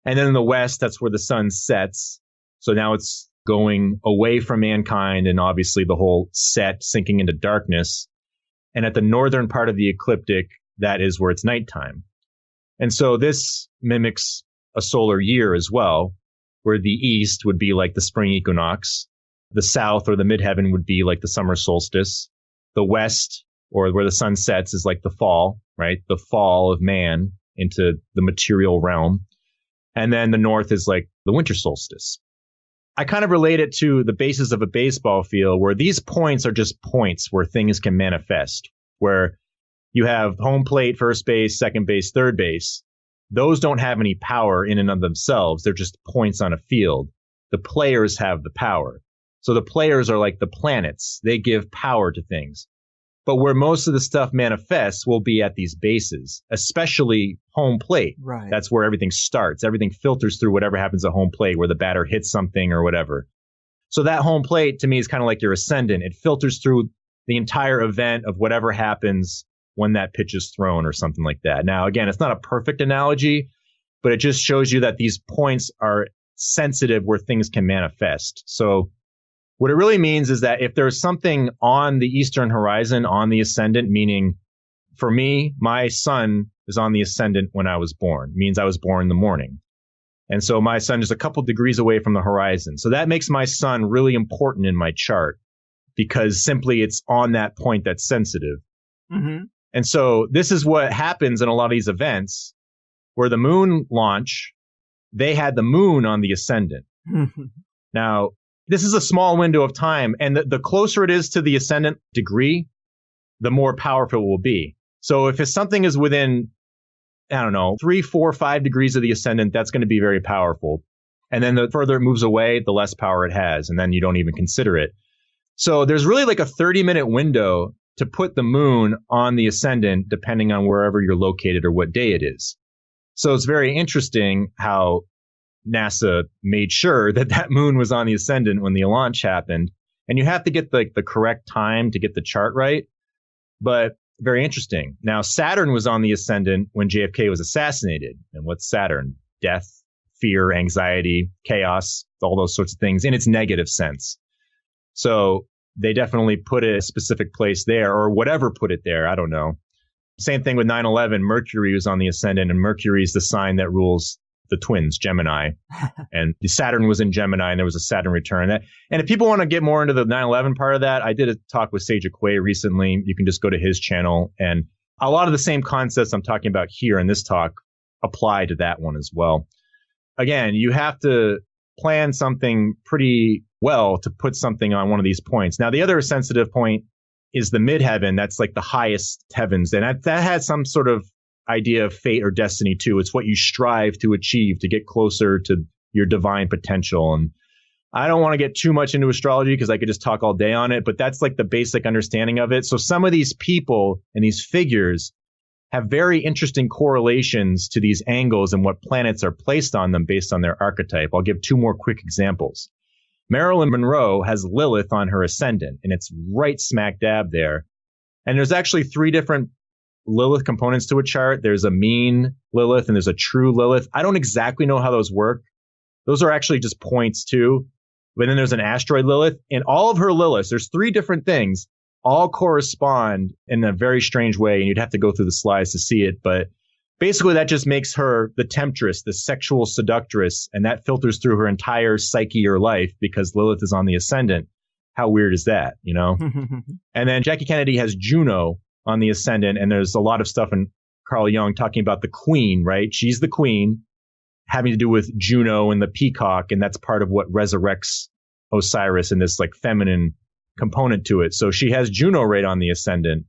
And then in the west, that's where the sun sets. So now it's going away from mankind, and obviously the whole set sinking into darkness. And at the northern part of the ecliptic, that is where it's nighttime. And so this mimics a solar year as well, where the east would be like the spring equinox. The south or the midheaven would be like the summer solstice. The west, or where the sun sets, is like the fall, right? The fall of man into the material realm. And then the north is like the winter solstice. I kind of relate it to the bases of a baseball field, where these points are just points where things can manifest, where you have home plate, first base, second base, third base. Those don't have any power in and of themselves. They're just points on a field. The players have the power. So the players are like the planets. They give power to things. But where most of the stuff manifests will be at these bases, especially home plate. Right. That's where everything starts. Everything filters through whatever happens at home plate, where the batter hits something or whatever. So that home plate to me is kind of like your ascendant. It filters through the entire event of whatever happens when that pitch is thrown or something like that. Now, again, it's not a perfect analogy, but it just shows you that these points are sensitive where things can manifest. So what it really means is that if there's something on the eastern horizon, on the ascendant, meaning for me, my sun is on the ascendant when I was born, means I was born in the morning. And so my sun is a couple degrees away from the horizon. So that makes my sun really important in my chart because simply it's on that point that's sensitive. Mm-hmm. And so this is what happens in a lot of these events where the moon launch, they had the moon on the ascendant. Now, this is a small window of time, and the closer it is to the ascendant degree, the more powerful it will be. So if something is within, 3, 4, 5 degrees of the ascendant, that's going to be very powerful. And then the further it moves away, the less power it has, and then you don't even consider it. So there's really like a 30-minute window to put the moon on the ascendant, depending on wherever you're located or what day it is. So it's very interesting how NASA made sure that that moon was on the ascendant when the launch happened. And you have to get the correct time to get the chart right. But very interesting. Now, Saturn was on the ascendant when JFK was assassinated. And what's Saturn? Death, fear, anxiety, chaos, all those sorts of things in its negative sense. So they definitely put a specific place there, or whatever put it there. I don't know. Same thing with 9/11. Mercury was on the ascendant, and Mercury is the sign that rules the twins, Gemini. And Saturn was in Gemini, and there was a Saturn return. And if people want to get more into the 9/11 part of that, I did a talk with J.F.K. recently. You can just go to his channel. And a lot of the same concepts I'm talking about here in this talk apply to that one as well. Again, you have to plan something pretty well to put something on one of these points. Now, the other sensitive point is the midheaven. That's like the highest heavens. And that has some sort of idea of fate or destiny too. It's what you strive to achieve to get closer to your divine potential. And I don't want to get too much into astrology because I could just talk all day on it, but that's like the basic understanding of it. So some of these people and these figures have very interesting correlations to these angles and what planets are placed on them based on their archetype. I'll give 2 more quick examples. Marilyn Monroe has Lilith on her ascendant, and it's right smack dab there. And there's actually 3 different Lilith components to a chart. There's a mean Lilith and there's a true Lilith. I don't exactly know how those work. Those are actually just points too. But then there's an asteroid Lilith. And all of her Liliths, there's 3 different things, all correspond in a very strange way. And you'd have to go through the slides to see it. But basically that just makes her the temptress, the sexual seductress. And that filters through her entire psyche or life because Lilith is on the ascendant. How weird is that, you know? And then Jackie Kennedy has Juno on the ascendant. And there's a lot of stuff in Carl Jung talking about the queen, right? She's the queen, having to do with Juno and the peacock. And that's part of what resurrects Osiris and this like feminine component to it. So she has Juno right on the ascendant.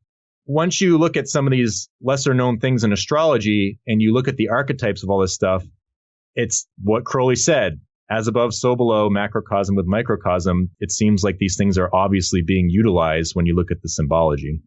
Once you look at some of these lesser known things in astrology and you look at the archetypes of all this stuff, it's what Crowley said, as above, so below, macrocosm with microcosm. It seems like these things are obviously being utilized when you look at the symbology.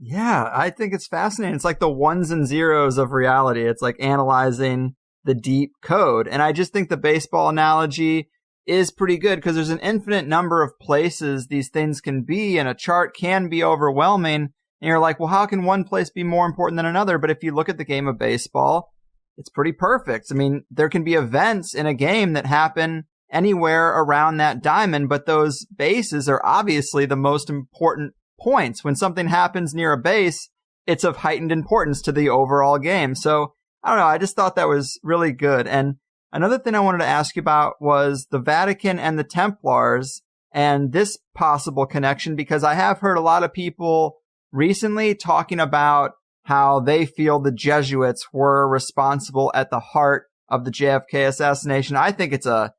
Yeah, I think it's fascinating. It's like the ones and zeros of reality. It's like analyzing the deep code. And I just think the baseball analogy is pretty good because there's an infinite number of places these things can be, and a chart can be overwhelming. And you're like, well, how can one place be more important than another? But if you look at the game of baseball, it's pretty perfect. I mean, there can be events in a game that happen anywhere around that diamond, but those bases are obviously the most important points. When something happens near a base, it's of heightened importance to the overall game. So I don't know. I just thought that was really good. And another thing I wanted to ask you about was the Vatican and the Templars and this possible connection, because I have heard a lot of people recently talking about how they feel the Jesuits were responsible at the heart of the JFK assassination. I think it's a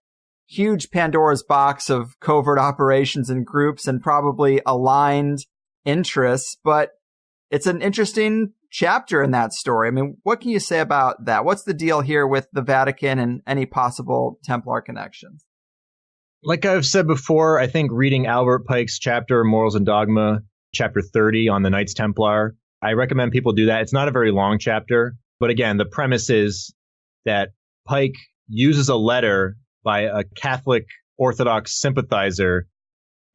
huge Pandora's box of covert operations and groups and probably aligned interests, but it's an interesting chapter in that story. I mean, what can you say about that? What's the deal here with the Vatican and any possible Templar connections? Like I've said before, I think reading Albert Pike's chapter, Morals and Dogma, chapter 30 on the Knights Templar, I recommend people do that. It's not a very long chapter, but again, the premise is that Pike uses a letter by a Catholic Orthodox sympathizer,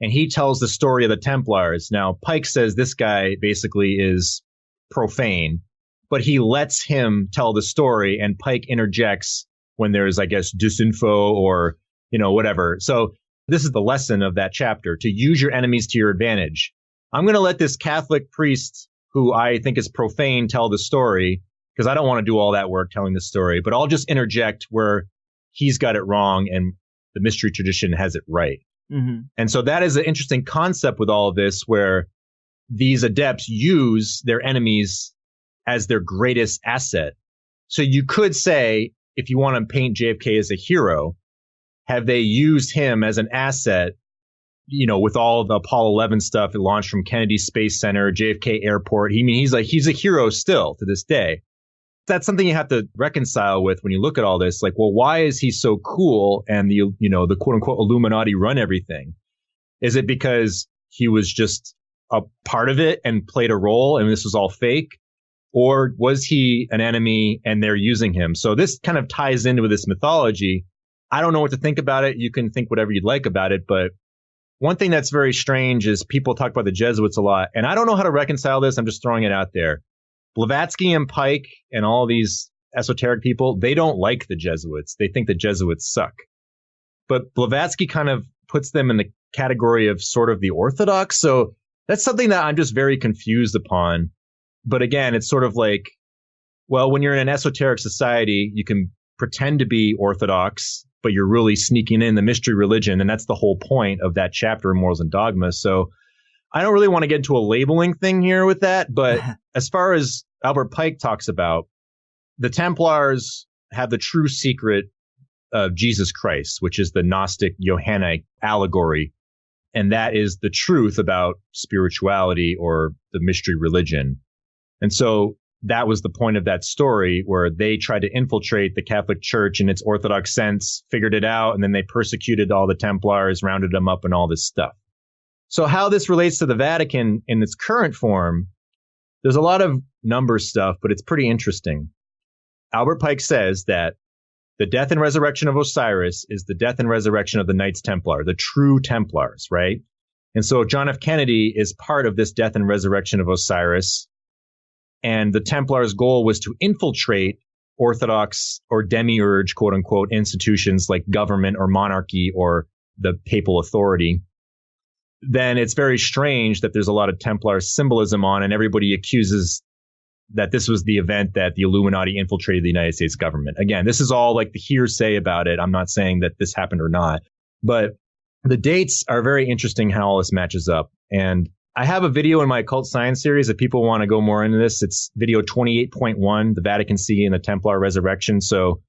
and he tells the story of the Templars. Now, Pike says this guy basically is profane, but he lets him tell the story, and Pike interjects when there's, I guess, disinfo or, whatever. So this is the lesson of that chapter, to use your enemies to your advantage. I'm going to let this Catholic priest, who I think is profane, tell the story, because I don't want to do all that work telling the story, but I'll just interject where he's got it wrong and the mystery tradition has it right. Mm-hmm. And so that is an interesting concept with all of this, where these adepts use their enemies as their greatest asset. So you could say, if you want to paint JFK as a hero, have they used him as an asset, you know, with all of the Apollo 11 stuff, it launched from Kennedy Space Center, JFK Airport. He's a hero still to this day. That's something you have to reconcile with when you look at all this. Like, well, why is he so cool and the quote unquote Illuminati run everything? Is it because he was just a part of it and played a role and this was all fake? Or was he an enemy and they're using him? So this kind of ties into with this mythology. I don't know what to think about it. You can think whatever you'd like about it. But one thing that's very strange is people talk about the Jesuits a lot. And I don't know how to reconcile this. I'm just throwing it out there. Blavatsky and Pike and all these esoteric people, they don't like the Jesuits. They think the Jesuits suck. But Blavatsky kind of puts them in the category of sort of the Orthodox. So that's something that I'm just very confused upon. But again, it's sort of like, well, when you're in an esoteric society, you can pretend to be Orthodox, but you're really sneaking in the mystery religion. And that's the whole point of that chapter in Morals and Dogma. So I don't really want to get into a labeling thing here with that. But as far as Albert Pike talks about, the Templars have the true secret of Jesus Christ, which is the Gnostic Johannine allegory. And that is the truth about spirituality or the mystery religion. And so that was the point of that story, where they tried to infiltrate the Catholic Church in its Orthodox sense, figured it out, and then they persecuted all the Templars, rounded them up, and all this stuff. So how this relates to the Vatican in its current form, there's a lot of number stuff, but it's pretty interesting. Albert Pike says that the death and resurrection of Osiris is the death and resurrection of the Knights Templar, the true Templars, right? And so John F. Kennedy is part of this death and resurrection of Osiris. And the Templars' goal was to infiltrate Orthodox or demiurge, quote unquote, institutions like government or monarchy or the papal authority. Then it's very strange that there's a lot of Templar symbolism on, and everybody accuses that this was the event that the Illuminati infiltrated the United States government. Again, this is all like the hearsay about it. I'm not saying that this happened or not, but the dates are very interesting how all this matches up. And I have a video in my occult science series if people want to go more into this. It's video 28.1, the Vatican See and the Templar Resurrection. So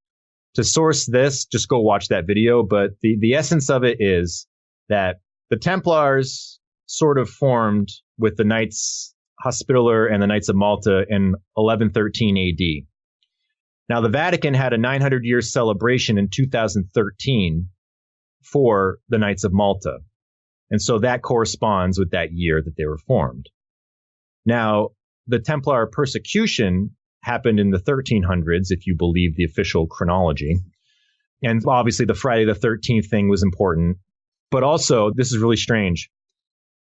to source this, just go watch that video. But the essence of it is that the Templars sort of formed with the Knights Hospitaller and the Knights of Malta in 1113 AD. Now, the Vatican had a 900-year celebration in 2013 for the Knights of Malta. And so that corresponds with that year that they were formed. Now, the Templar persecution happened in the 1300s, if you believe the official chronology. And obviously the Friday the 13th thing was important. But also, this is really strange.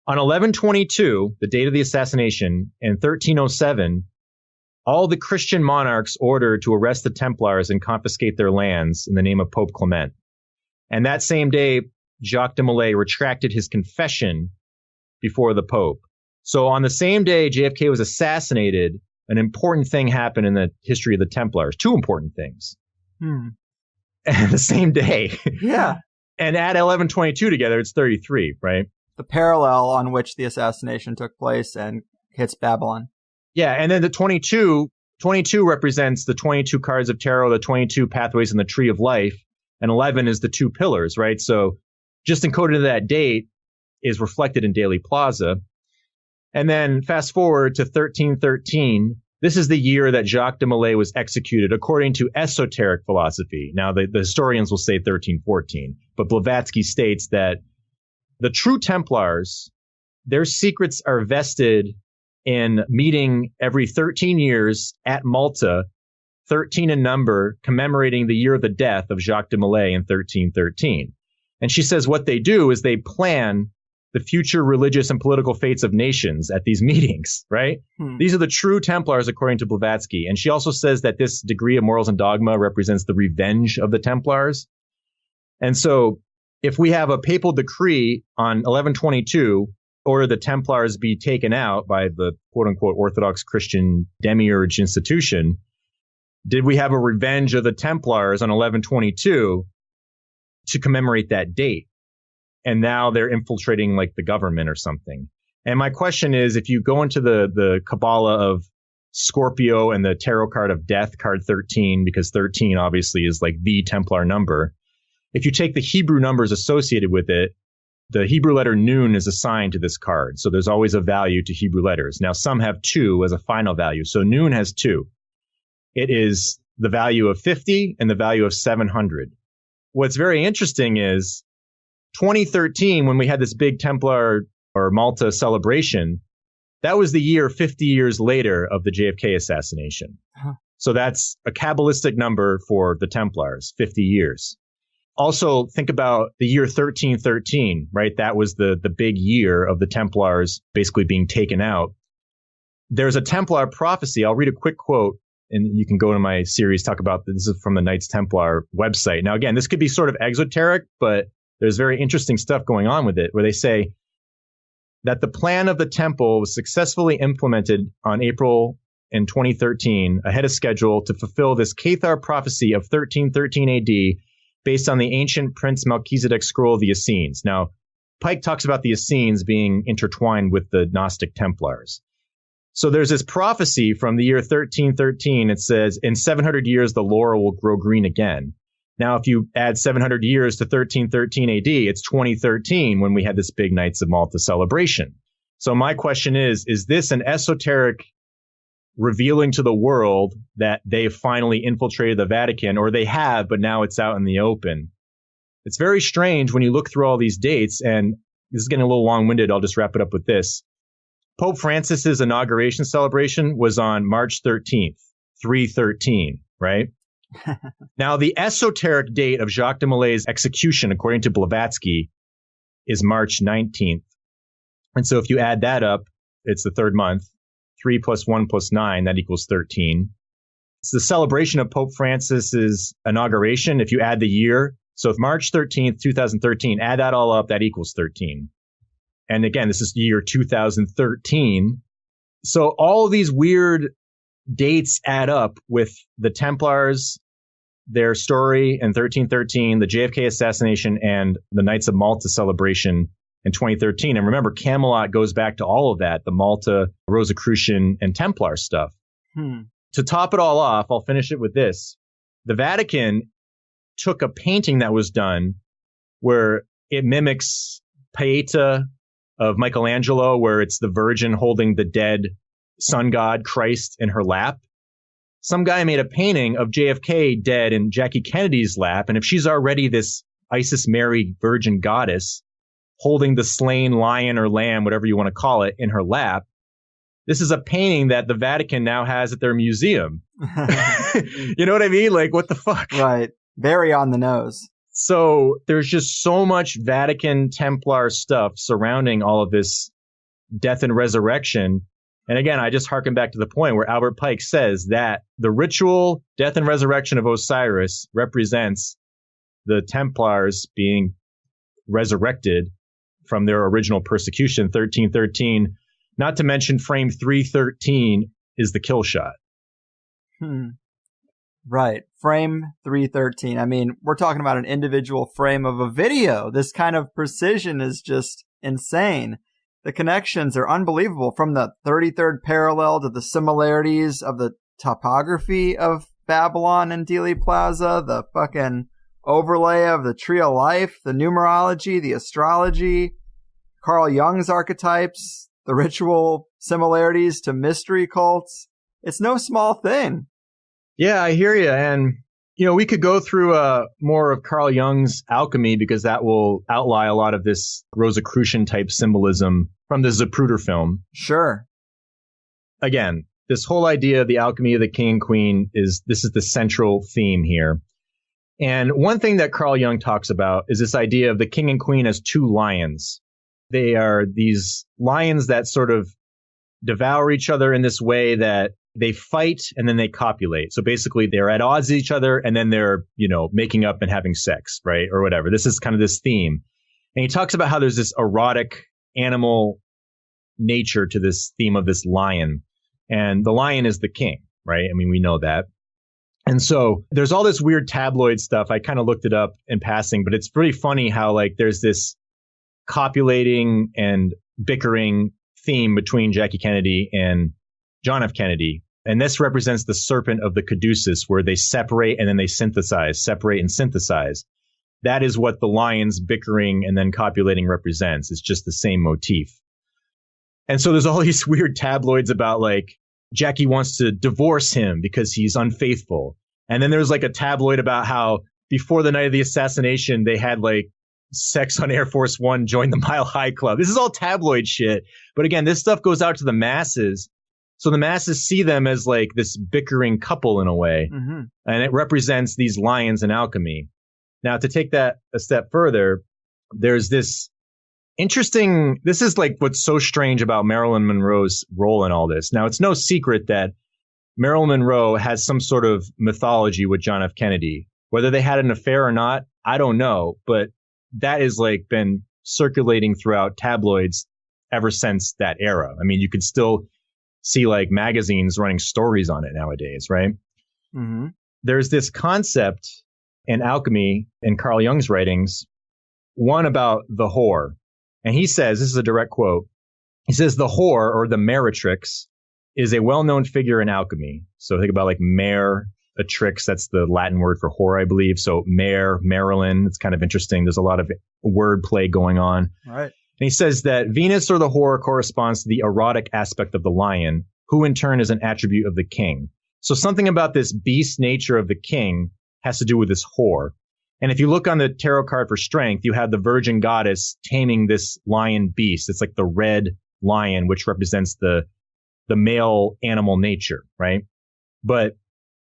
On 1122, the date of the assassination, in 1307, all the Christian monarchs ordered to arrest the Templars and confiscate their lands in the name of Pope Clement. And that same day, Jacques de Molay retracted his confession before the Pope. So on the same day JFK was assassinated, an important thing happened in the history of the Templars. Two important things. And the same day. Yeah. And add 1122 together, it's 33, right? The parallel on which the assassination took place and hits Babylon. Yeah, and then the 22 represents the 22 cards of tarot, the 22 pathways in the tree of life, and 11 is the two pillars, right? So just encoded to that date is reflected in Dealey Plaza. And then fast forward to 1313. This is the year that Jacques de Molay was executed according to esoteric philosophy. Now, the historians will say 1314, but Blavatsky states that the true Templars, their secrets are vested in meeting every 13 years at Malta, 13 in number, commemorating the year of the death of Jacques de Molay in 1313. And she says what they do is they plan the future religious and political fates of nations at these meetings, right? These are the true Templars, according to Blavatsky. And she also says that this degree of morals and dogma represents the revenge of the Templars. And so if we have a papal decree on 1122, order the Templars be taken out by the quote-unquote Orthodox Christian demiurge institution, did we have a revenge of the Templars on 1122? to commemorate that date. And now they're infiltrating like the government or something. And my question is, if you go into the Kabbalah of Scorpio and the tarot card of death, card 13, because 13 obviously is like the Templar number. If you take the Hebrew numbers associated with it, the Hebrew letter Nun is assigned to this card. So there's always a value to Hebrew letters. Now, some have 2 as a final value. So Nun has 2. It is the value of 50 and the value of 700. What's very interesting is 2013, when we had this big Templar or Malta celebration, that was the year 50 years later of the JFK assassination. Huh. So that's a Kabbalistic number for the Templars, 50 years. Also, think about the year 1313, right? That was the big year of the Templars basically being taken out. There's a Templar prophecy. I'll read a quick quote, and you can go to my series, talk about this is from the Knights Templar website. Now, again, this could be sort of exoteric, but there's very interesting stuff going on with it, where they say that the plan of the temple was successfully implemented on April in 2013 ahead of schedule to fulfill this Cathar prophecy of 1313 AD based on the ancient Prince Melchizedek scroll of the Essenes. Now, Pike talks about the Essenes being intertwined with the Gnostic Templars. So there's this prophecy from the year 1313. It says, in 700 years, the laurel will grow green again. Now, if you add 700 years to 1313 AD, it's 2013 when we had this big Knights of Malta celebration. So my question is this an esoteric revealing to the world that they've finally infiltrated the Vatican, or they have, but now it's out in the open? It's very strange when you look through all these dates, and this is getting a little long-winded. I'll just wrap it up with this. Pope Francis's inauguration celebration was on March 13th, 313, right? Now, the esoteric date of Jacques de Malay's execution, according to Blavatsky, is March 19th. And so if you add that up, it's the third month. 3 + 1 + 9, that equals 13. It's the celebration of Pope Francis's inauguration. If you add the year, so March 13th, 2013, add that all up, that equals 13. And again, this is the year 2013. So all of these weird dates add up with the Templars, their story in 1313, the JFK assassination, and the Knights of Malta celebration in 2013. And remember, Camelot goes back to all of that, the Malta, Rosicrucian, and Templar stuff. To top it all off, I'll finish it with this. The Vatican took a painting that was done where it mimics Pieta of Michelangelo, where it's the Virgin holding the dead sun god Christ in her lap. Some guy made a painting of JFK dead in Jackie Kennedy's lap. And if she's already this Isis Mary virgin goddess holding the slain lion or lamb, whatever you want to call it, in her lap, this is a painting that the Vatican now has at their museum. You know what I mean? Like, what the fuck? Right. Very on the nose. So there's just so much Vatican Templar stuff surrounding all of this death and resurrection. And again, I just harken back to the point where Albert Pike says that the ritual death and resurrection of Osiris represents the Templars being resurrected from their original persecution, 1313. Not to mention frame 313 is the kill shot. Right. Frame 313. I mean, we're talking about an individual frame of a video. This kind of precision is just insane. The connections are unbelievable, from the 33rd parallel to the similarities of the topography of Babylon and Dealey Plaza, the fucking overlay of the Tree of Life, the numerology, the astrology, Carl Jung's archetypes, the ritual similarities to mystery cults. It's no small thing. Yeah, I hear you. And, you know, we could go through more of Carl Jung's alchemy, because that will outlie a lot of this Rosicrucian type symbolism from the Zapruder film. Sure. Again, this whole idea of the alchemy of the king and queen is the central theme here. And one thing that Carl Jung talks about is this idea of the king and queen as two lions. They are these lions that sort of devour each other in this way that they fight and then they copulate. So basically they're at odds with each other and then they're, you know, making up and having sex, right? Or whatever. This is kind of this theme. And he talks about how there's this erotic animal nature to this theme of this lion. And the lion is the king, right? I mean, we know that. And so there's all this weird tabloid stuff. I kind of looked it up in passing, but it's pretty funny how like there's this copulating and bickering theme between Jackie Kennedy and John F. Kennedy. And this represents the serpent of the caduceus, where they separate and then they synthesize, separate and synthesize. That is what the lions bickering and then copulating represents. It's just the same motif. And so there's all these weird tabloids about like Jackie wants to divorce him because he's unfaithful. And then there's like a tabloid about how before the night of the assassination, they had like sex on Air Force One, joined the Mile High Club. This is all tabloid shit. But again, this stuff goes out to the masses. So the masses see them as like this bickering couple in a way. Mm-hmm. And it represents these lions in alchemy. Now, to take that a step further, there's this interesting, this is like what's so strange about Marilyn Monroe's role in all this. Now, it's no secret that Marilyn Monroe has some sort of mythology with John F. Kennedy. Whether they had an affair or not, I don't know. But that has like been circulating throughout tabloids ever since that era. I mean, you could still see like magazines running stories on it nowadays, right? Mm-hmm. There's this concept in alchemy in Carl Jung's writings, one about the whore. And he says, this is a direct quote, he says, the whore or the meretrix is a well-known figure in alchemy. So think about like meretrix, that's the Latin word for whore, I believe. So Marilyn, it's kind of interesting. There's a lot of word play going on. All right. And he says that Venus or the whore corresponds to the erotic aspect of the lion, who in turn is an attribute of the king. So something about this beast nature of the king has to do with this whore. And if you look on the tarot card for strength, you have the virgin goddess taming this lion beast. It's like the red lion, which represents the male animal nature, right? But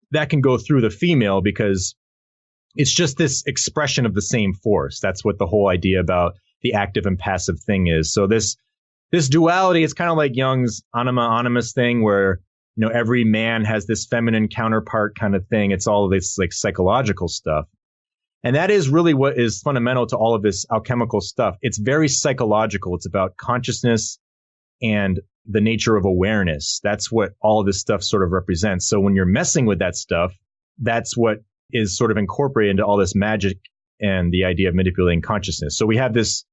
that can go through the female because it's just this expression of the same force. That's what the whole idea about the active and passive thing is. So this duality, it's kind of like Jung's animus thing where, you know, every man has this feminine counterpart kind of thing. It's all of this like psychological stuff. And that is really what is fundamental to all of this alchemical stuff. It's very psychological. It's about consciousness and the nature of awareness. That's what all of this stuff sort of represents. So when you're messing with that stuff, that's what is sort of incorporated into all this magic and the idea of manipulating consciousness. So we have this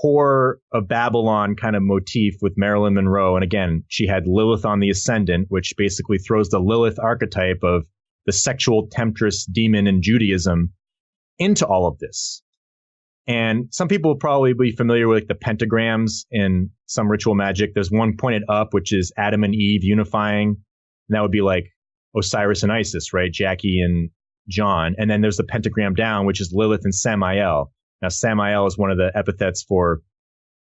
whore of Babylon kind of motif with Marilyn Monroe. And again, she had Lilith on the ascendant, which basically throws the Lilith archetype of the sexual temptress demon in Judaism into all of this. And some people will probably be familiar with like the pentagrams in some ritual magic. There's one pointed up, which is Adam and Eve unifying. And that would be like Osiris and Isis, right? Jackie and John. And then there's the pentagram down, which is Lilith and Samael. Now, Samael is one of the epithets for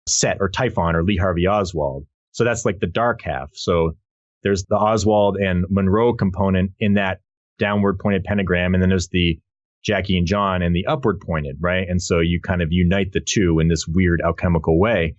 Set or Typhon or Lee Harvey Oswald. So that's like the dark half. So there's the Oswald and Monroe component in that downward pointed pentagram. And then there's the Jackie and John and the upward pointed, right? And so you kind of unite the two in this weird alchemical way.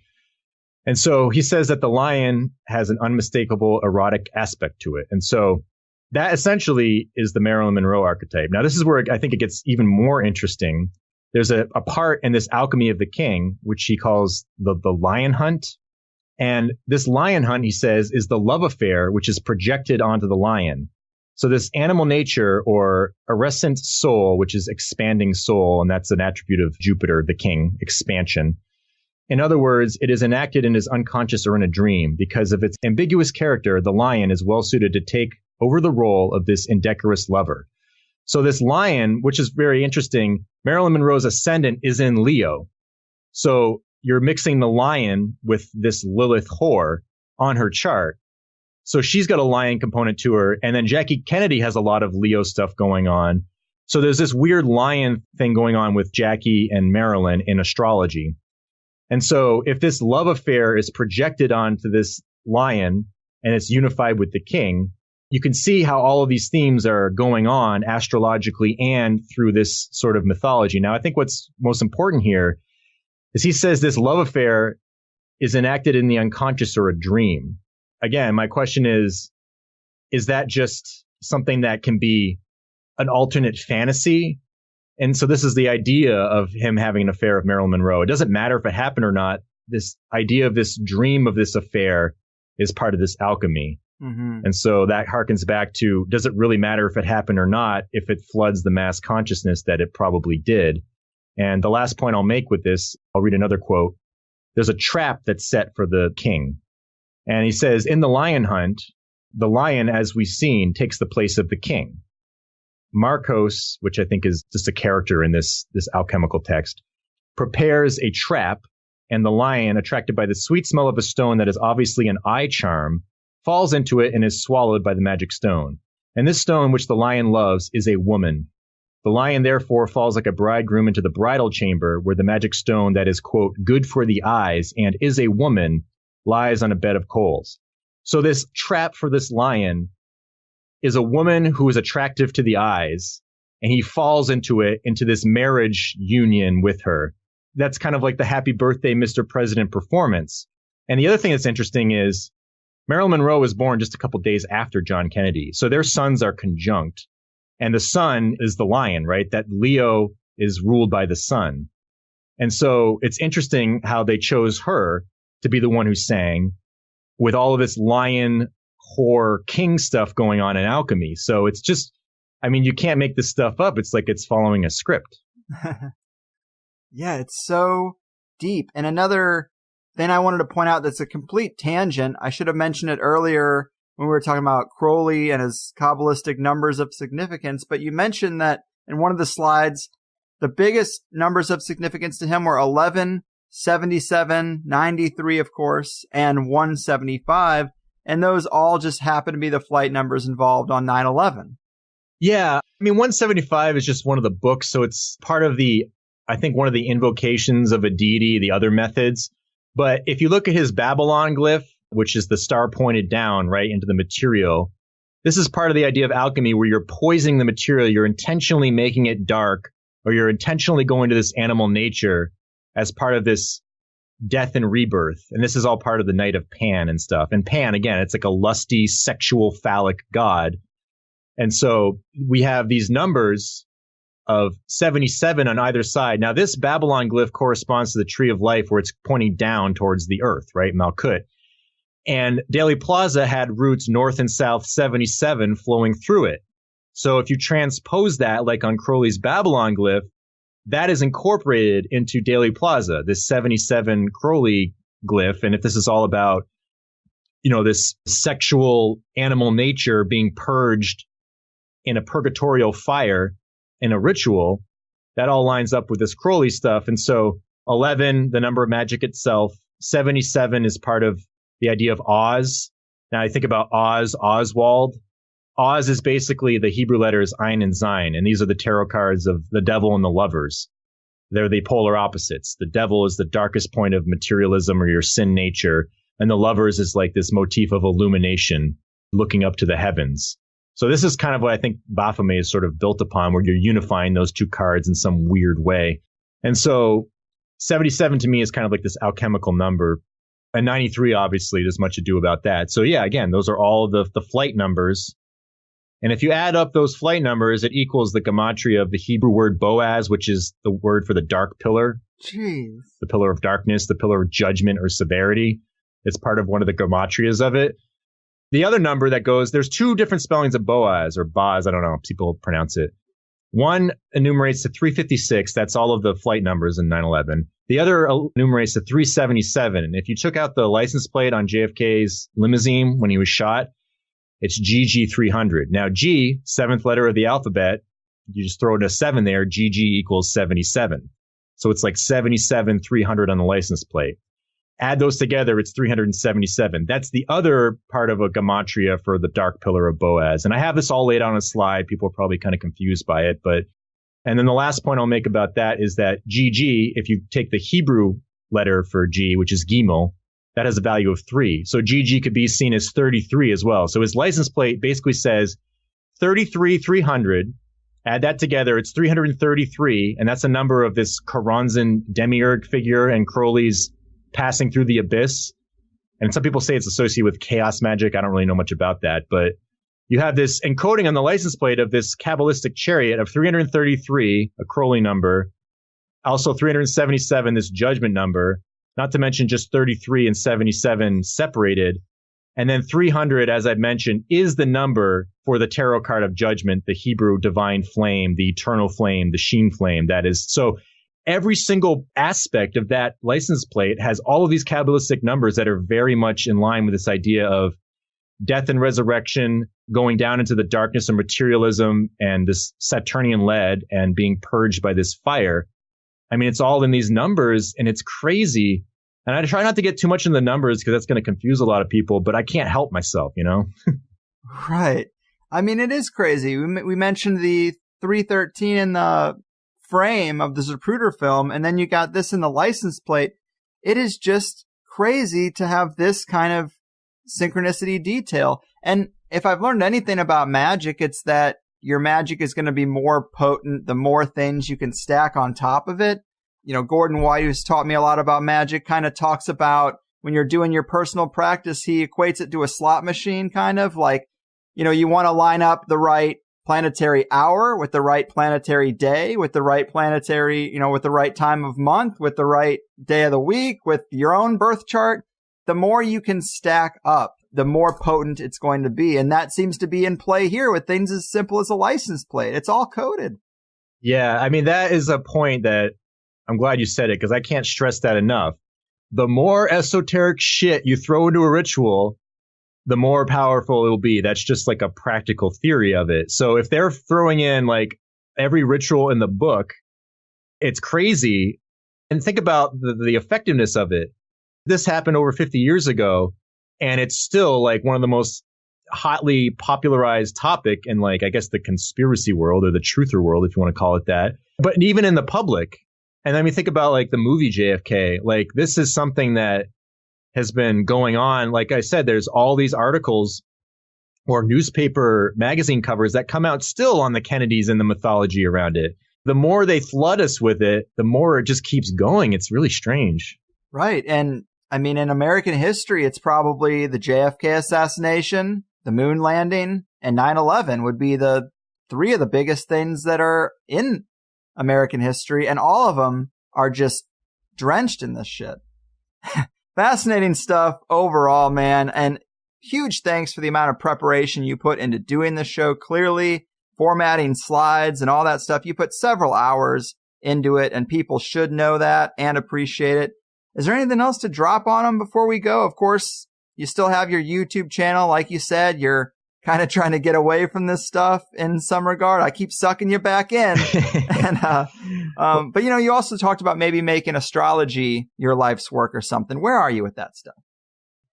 And so he says that the lion has an unmistakable erotic aspect to it. And so that essentially is the Marilyn Monroe archetype. Now, this is where I think it gets even more interesting. There's a part in this alchemy of the king, which he calls the lion hunt. And this lion hunt, he says, is the love affair, which is projected onto the lion. So this animal nature or arrescent soul, which is expanding soul, and that's an attribute of Jupiter, the king, expansion. In other words, it is enacted in his unconscious or in a dream. Because of its ambiguous character, the lion is well suited to take over the role of this indecorous lover. So this lion, which is very interesting, Marilyn Monroe's ascendant is in Leo. So you're mixing the lion with this Lilith whore on her chart. So she's got a lion component to her. And then Jackie Kennedy has a lot of Leo stuff going on. So there's this weird lion thing going on with Jackie and Marilyn in astrology. And so if this love affair is projected onto this lion and it's unified with the king, you can see how all of these themes are going on astrologically and through this sort of mythology. Now, I think what's most important here is he says this love affair is enacted in the unconscious or a dream. Again, my question is that just something that can be an alternate fantasy? And so this is the idea of him having an affair with Marilyn Monroe. It doesn't matter if it happened or not. This idea of this dream of this affair is part of this alchemy. Mm-hmm. And so that harkens back to, does it really matter if it happened or not, if it floods the mass consciousness that it probably did? And the last point I'll make with this, I'll read another quote. There's a trap that's set for the king. And he says, in the lion hunt, the lion, as we've seen, takes the place of the king. Marcos, which I think is just a character in this alchemical text, prepares a trap, and the lion, attracted by the sweet smell of a stone that is obviously an eye charm, falls into it and is swallowed by the magic stone. And this stone, which the lion loves, is a woman. The lion, therefore, falls like a bridegroom into the bridal chamber, where the magic stone that is, quote, good for the eyes and is a woman lies on a bed of coals. So this trap for this lion is a woman who is attractive to the eyes, and he falls into it, into this marriage union with her. That's kind of like the Happy Birthday, Mr. President performance. And the other thing that's interesting is Marilyn Monroe was born just a couple days after John Kennedy. So their sons are conjunct. And the sun is the lion, right? That Leo is ruled by the sun. And so it's interesting how they chose her to be the one who sang, with all of this lion, whore, king stuff going on in alchemy. So it's just, I mean, you can't make this stuff up. It's like it's following a script. Yeah, it's so deep. And another thing I wanted to point out that's a complete tangent, I should have mentioned it earlier when we were talking about Crowley and his Kabbalistic numbers of significance, but you mentioned that in one of the slides, the biggest numbers of significance to him were 11, 77, 93, of course, and 175, and those all just happen to be the flight numbers involved on 9/11. Yeah, I mean, 175 is just one of the books, so it's part of the, I think, one of the invocations of a deity, the other methods. But if you look at his Babylon glyph, which is the star pointed down right into the material, this is part of the idea of alchemy where you're poisoning the material, you're intentionally making it dark, or you're intentionally going to this animal nature as part of this death and rebirth. And this is all part of the Night of Pan and stuff. And Pan, again, it's like a lusty, sexual, phallic god. And so we have these numbers of 77 on either side. Now, this Babylon glyph corresponds to the Tree of Life, where it's pointing down towards the earth, right? Malkut. And Dealey Plaza had roots north and south 77 flowing through it. So if you transpose that, like on Crowley's Babylon glyph, that is incorporated into Dealey Plaza, this 77 Crowley glyph. And if this is all about, you know, this sexual animal nature being purged in a purgatorial fire in a ritual, that all lines up with this Crowley stuff. And so 11, the number of magic itself, 77 is part of the idea of Oz. Now I think about Oz, Oswald. Oz is basically the Hebrew letters Ein and Zayin, and these are the tarot cards of the devil and the lovers. They're the polar opposites. The devil is the darkest point of materialism or your sin nature, and the lovers is like this motif of illumination, looking up to the heavens. So this is kind of what I think Baphomet is sort of built upon, where you're unifying those two cards in some weird way. And so 77 to me is kind of like this alchemical number. And 93, obviously, there's much ado about that. So yeah, again, those are all the flight numbers. And if you add up those flight numbers, it equals the gematria of the Hebrew word Boaz, which is the word for the dark pillar. Jeez. The pillar of darkness, the pillar of judgment or severity. It's part of one of the gematrias of it. The other number that goes, there's two different spellings of Boaz or Boaz, I don't know how people pronounce it. One enumerates to 356, that's all of the flight numbers in 9/11. The other enumerates to 377. And if you took out the license plate on JFK's limousine when he was shot, it's GG300. Now G, seventh letter of the alphabet, you just throw in a 7 there, GG equals 77. So it's like 77, 300 on the license plate. Add those together, it's 377. That's the other part of a gematria for the dark pillar of Boaz. And I have this all laid out on a slide. People are probably kind of confused by it. And then the last point I'll make about that is that GG, if you take the Hebrew letter for G, which is Gimel, that has a value of 3. So GG could be seen as 33 as well. So his license plate basically says 33, 300. Add that together, it's 333. And that's a number of this Karanzan demiurge figure and Crowley's passing through the abyss. And some people say it's associated with chaos magic. I don't really know much about that, but you have this encoding on the license plate of this Kabbalistic chariot of 333, a Crowley number, also 377, this judgment number, not to mention just 33 and 77 separated. And then 300, as I mentioned, is the number for the tarot card of judgment, the Hebrew divine flame, the eternal flame, the sheen flame. That is so every single aspect of that license plate has all of these Kabbalistic numbers that are very much in line with this idea of death and resurrection, going down into the darkness of materialism and this Saturnian lead and being purged by this fire. I mean, it's all in these numbers and it's crazy. And I try not to get too much in the numbers because that's going to confuse a lot of people, but I can't help myself, you know? Right. I mean, it is crazy. We mentioned the 313 in the frame of the Zapruder film, and then you got this in the license plate. It is just crazy to have this kind of synchronicity detail. And if I've learned anything about magic, it's that your magic is going to be more potent the more things you can stack on top of it. You know, Gordon White, who's taught me a lot about magic, kind of talks about when you're doing your personal practice, he equates it to a slot machine, kind of like, you know, you want to line up the right planetary hour with the right planetary day, with the right planetary, you know, with the right time of month, with the right day of the week, with your own birth chart. The more you can stack up, the more potent it's going to be. And that seems to be in play here with things as simple as a license plate. It's all coded. Yeah, I mean, that is a point that I'm glad you said it because I can't stress that enough. The more esoteric shit you throw into a ritual, the more powerful it'll be. That's just like a practical theory of it. So if they're throwing in like every ritual in the book, it's crazy. And think about the effectiveness of it. This happened over 50 years ago, and it's still like one of the most hotly popularized topic in like, I guess, the conspiracy world or the truther world, if you want to call it that. But even in the public. And I mean, think about like the movie JFK. Like this is something that has been going on. Like I said, there's all these articles or newspaper magazine covers that come out still on the Kennedys and the mythology around it. The more they flood us with it, the more it just keeps going. It's really strange. Right. And I mean, in American history, it's probably the JFK assassination, the moon landing, and 9/11 would be the three of the biggest things that are in American history. And all of them are just drenched in this shit. Fascinating stuff overall, man. And huge thanks for the amount of preparation you put into doing this show. Clearly, formatting slides and all that stuff. You put several hours into it, and people should know that and appreciate it. Is there anything else to drop on them before we go? Of course, you still have your YouTube channel. Like you said, you're kind of trying to get away from this stuff in some regard. I keep sucking you back in. But, you know, you also talked about maybe making astrology your life's work or something. Where are you with that stuff?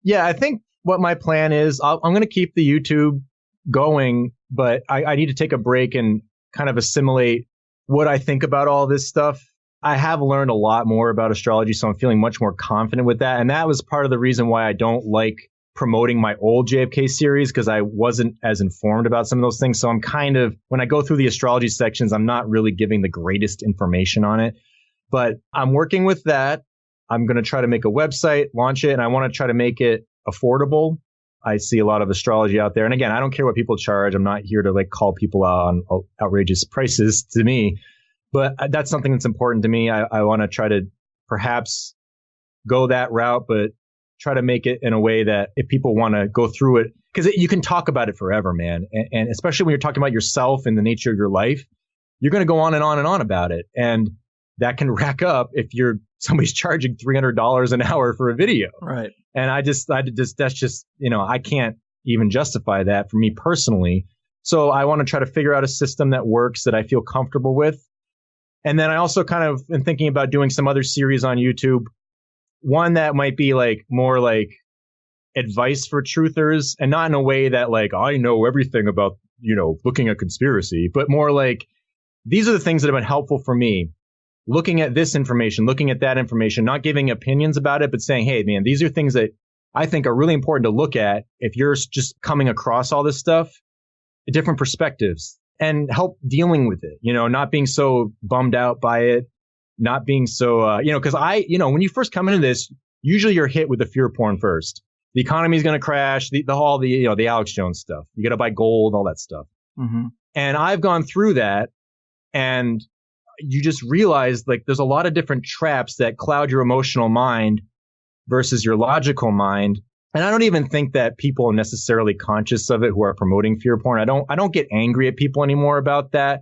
Yeah, I think what my plan is, I'm going to keep the YouTube going, but I need to take a break and kind of assimilate what I think about all this stuff. I have learned a lot more about astrology, so I'm feeling much more confident with that. And that was part of the reason why I don't like promoting my old JFK series, because I wasn't as informed about some of those things. So I'm kind of, when I go through the astrology sections, I'm not really giving the greatest information on it. But I'm working with that. I'm going to try to make a website, launch it, and I want to try to make it affordable. I see a lot of astrology out there. And again, I don't care what people charge. I'm not here to like call people out on outrageous prices to me. But that's something that's important to me. I want to try to perhaps go that route, but try to make it in a way that if people want to go through it, because you can talk about it forever, man. And especially when you're talking about yourself and the nature of your life, you're going to go on and on and on about it. And that can rack up if somebody's charging $300 an hour for a video. Right. And that's just, you know, I can't even justify that for me personally. So I want to try to figure out a system that works, that I feel comfortable with. And then I also kind of am thinking about doing some other series on YouTube. One that might be like more like advice for truthers, and not in a way that like, I know everything about, you know, looking at conspiracy, but more like, these are the things that have been helpful for me. Looking at this information, looking at that information, not giving opinions about it, but saying, hey, man, these are things that I think are really important to look at if you're just coming across all this stuff, different perspectives, and help dealing with it, you know, not being so bummed out by it, not being so, you know, because when you first come into this, usually you're hit with the fear porn first. The economy is going to crash, the Alex Jones stuff. You got to buy gold, all that stuff. Mm-hmm. And I've gone through that, and you just realize like there's a lot of different traps that cloud your emotional mind versus your logical mind. And I don't even think that people are necessarily conscious of it who are promoting fear porn. I don't get angry at people anymore about that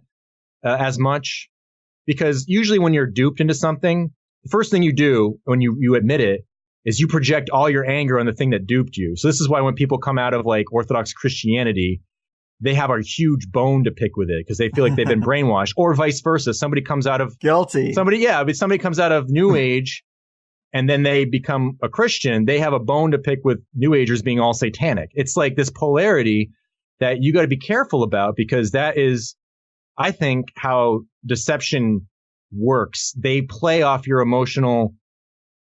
as much, because usually when you're duped into something, the first thing you do when you admit it is you project all your anger on the thing that duped you. So this is why when people come out of like Orthodox Christianity, they have a huge bone to pick with it because they feel like they've been brainwashed, or vice versa. Somebody comes out of guilty. Somebody comes out of New Age and then they become a Christian. They have a bone to pick with New Agers being all satanic. It's like this polarity that you got to be careful about, because that is, I think, how deception works. They play off your emotional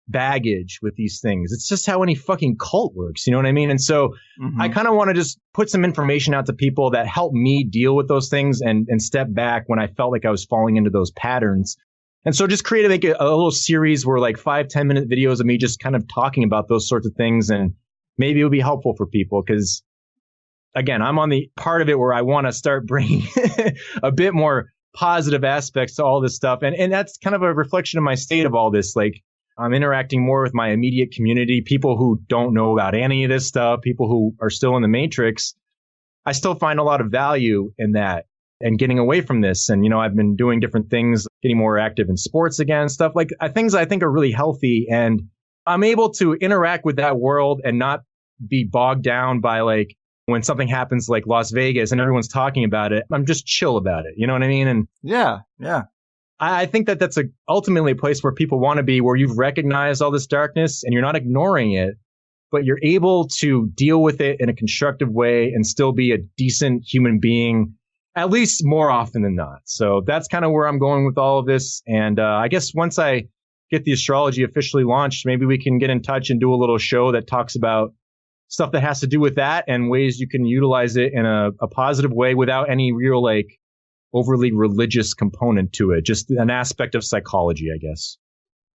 baggage with these things. It's just how any fucking cult works. You know what I mean? And so I kind of want to just put some information out to people that help me deal with those things and step back when I felt like I was falling into those patterns. And so just create like a little series where like 5-10 minute videos of me just kind of talking about those sorts of things. And maybe it'll be helpful for people, because again, I'm on the part of it where I want to start bringing a bit more positive aspects to all this stuff. And that's kind of a reflection of my state of all this. Like, I'm interacting more with my immediate community, people who don't know about any of this stuff, people who are still in the matrix. I still find a lot of value in that and getting away from this. And, you know, I've been doing different things, getting more active in sports again, stuff like things I think are really healthy. And I'm able to interact with that world and not be bogged down by like when something happens like Las Vegas and everyone's talking about it. I'm just chill about it. You know what I mean? And yeah. I think that that's ultimately a place where people want to be, where you've recognized all this darkness and you're not ignoring it, but you're able to deal with it in a constructive way and still be a decent human being, at least more often than not. So that's kind of where I'm going with all of this. And I guess once I get the astrology officially launched, maybe we can get in touch and do a little show that talks about stuff that has to do with that and ways you can utilize it in a positive way without any real like overly religious component to it. Just an aspect of psychology, I guess.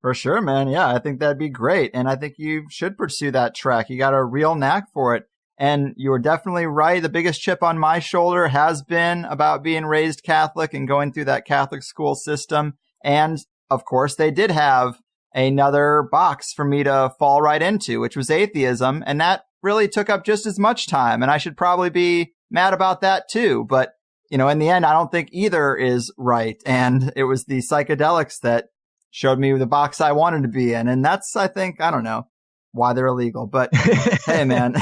For sure, man. Yeah, I think that'd be great. And I think you should pursue that track. You got a real knack for it. And you were definitely right. The biggest chip on my shoulder has been about being raised Catholic and going through that Catholic school system. And of course, they did have another box for me to fall right into, which was atheism. And that really took up just as much time. And I should probably be mad about that too. But you know, in the end, I don't think either is right. And it was the psychedelics that showed me the box I wanted to be in. And that's, I think, I don't know why they're illegal, but hey, man.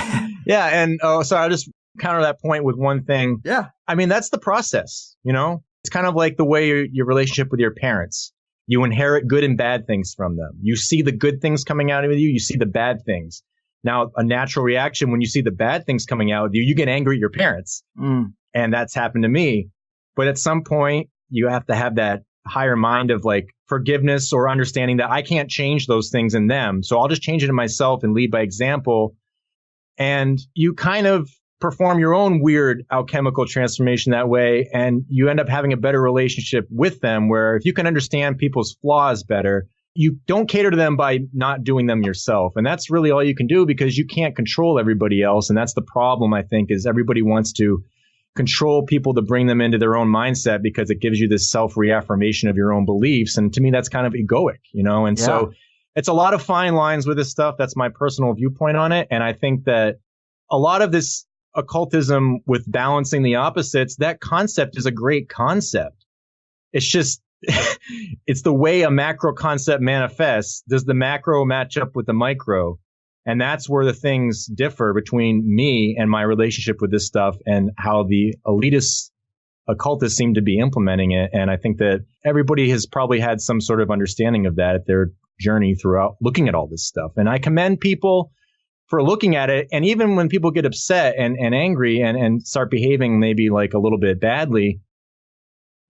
Yeah. And so I'll just counter that point with one thing. Yeah. I mean, that's the process, you know? It's kind of like the way your relationship with your parents. You inherit good and bad things from them. You see the good things coming out of you. You see the bad things. Now, a natural reaction when you see the bad things coming out of you, you get angry at your parents. And that's happened to me. But at some point, you have to have that higher mind of like forgiveness or understanding that I can't change those things in them. So I'll just change it in myself and lead by example. And you kind of perform your own weird alchemical transformation that way. And you end up having a better relationship with them, where if you can understand people's flaws better, you don't cater to them by not doing them yourself. And that's really all you can do, because you can't control everybody else. And that's the problem, I think, is everybody wants to control people to bring them into their own mindset because it gives you this self-reaffirmation of your own beliefs. And to me, that's kind of egoic, you know? And so it's a lot of fine lines with this stuff. That's my personal viewpoint on it. And I think that a lot of this occultism with balancing the opposites, that concept is a great concept. It's just, it's the way a macro concept manifests. Does the macro match up with the micro? And that's where the things differ between me and my relationship with this stuff and how the elitist occultists seem to be implementing it. And I think that everybody has probably had some sort of understanding of that at their journey throughout looking at all this stuff. And I commend people for looking at it. And even when people get upset and angry and start behaving maybe like a little bit badly,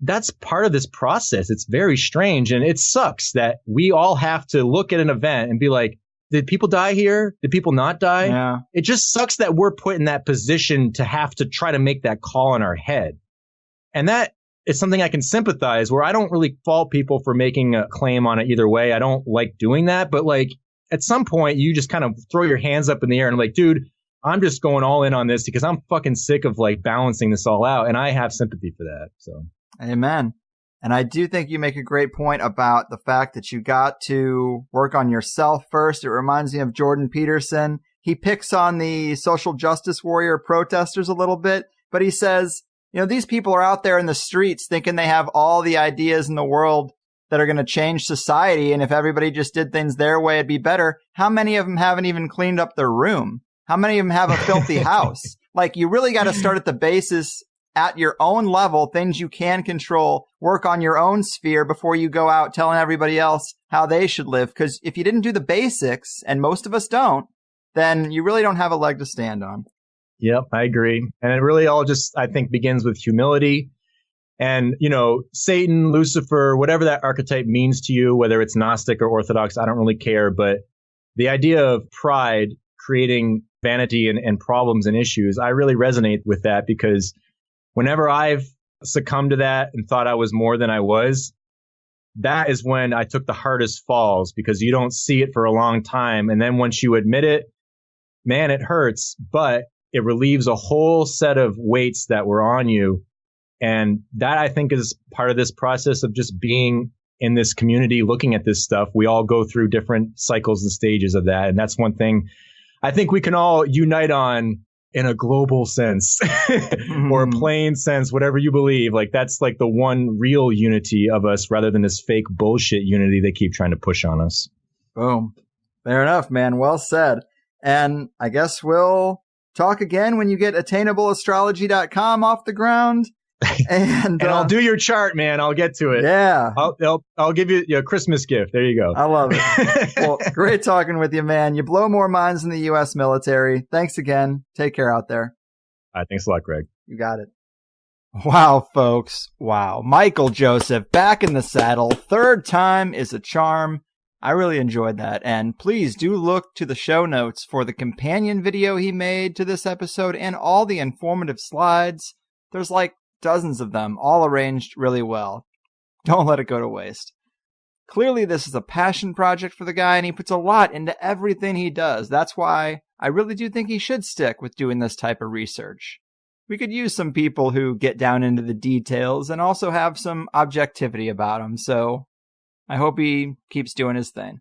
that's part of this process. It's very strange. And it sucks that we all have to look at an event and be like, did people die here? Did people not die? Yeah. It just sucks that we're put in that position to have to try to make that call in our head. And that is something I can sympathize, where I don't really fault people for making a claim on it either way. I don't like doing that. But like at some point, you just kind of throw your hands up in the air and like, dude, I'm just going all in on this because I'm fucking sick of like balancing this all out. And I have sympathy for that. So, amen. And I do think you make a great point about the fact that you got to work on yourself first. It reminds me of Jordan Peterson he picks on the social justice warrior protesters a little bit, but he says, these people are out there in the streets thinking they have all the ideas in the world that are going to change society. And if everybody just did things their way, it'd be better. How many of them haven't even cleaned up their room? How many of them have a filthy house? Like, you really got to start at the basis at your own level, things you can control, work on your own sphere before you go out telling everybody else how they should live. Because if you didn't do the basics, and most of us don't, then you really don't have a leg to stand on. Yep, I agree. And it really all just, I think, begins with humility. And, Satan, Lucifer, whatever that archetype means to you, whether it's Gnostic or Orthodox, I don't really care. But the idea of pride creating vanity and problems and issues, I really resonate with that, because whenever I've succumbed to that and thought I was more than I was, that is when I took the hardest falls, because you don't see it for a long time. And then once you admit it, man, it hurts, but it relieves a whole set of weights that were on you. And that, I think, is part of this process of just being in this community, looking at this stuff. We all go through different cycles and stages of that. And that's one thing I think we can all unite on in a global sense or a plain sense, whatever you believe. Like, that's like the one real unity of us, rather than this fake bullshit unity they keep trying to push on us. Boom. Fair enough, man. Well said. And I guess we'll talk again when you get attainableastrology.com off the ground. And I'll do your chart, man. I'll get to it. Yeah. I'll give you a Christmas gift. There you go. I love it. Well, great talking with you, man. You blow more minds than the U.S. military. Thanks again. Take care out there. Thanks a lot, Greg. You got it. Wow, folks. Wow. Michael Joseph back in the saddle. Third time is a charm. I really enjoyed that. And please do look to the show notes for the companion video he made to this episode and all the informative slides. There's like dozens of them, all arranged really well. Don't let it go to waste. Clearly, this is a passion project for the guy, and he puts a lot into everything he does. That's why I really do think he should stick with doing this type of research. We could use some people who get down into the details and also have some objectivity about them, so I hope he keeps doing his thing.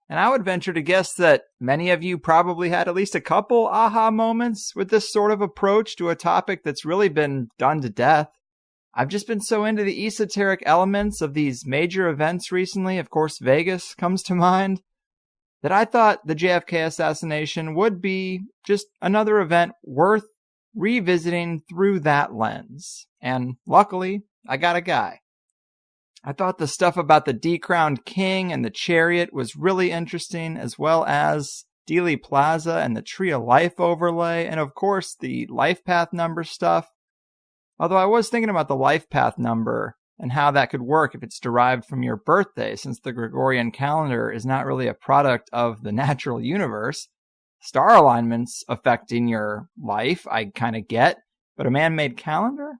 And I would venture to guess that many of you probably had at least a couple aha moments with this sort of approach to a topic that's really been done to death. I've just been so into the esoteric elements of these major events recently, of course Vegas comes to mind, that I thought the JFK assassination would be just another event worth revisiting through that lens. And luckily, I got a guy. I thought the stuff about the decrowned king and the chariot was really interesting, as well as Dealey Plaza and the Tree of Life overlay, and of course the life path number stuff. Although I was thinking about the life path number and how that could work if it's derived from your birthday, since the Gregorian calendar is not really a product of the natural universe. Star alignments affecting your life, I kind of get, but a man-made calendar?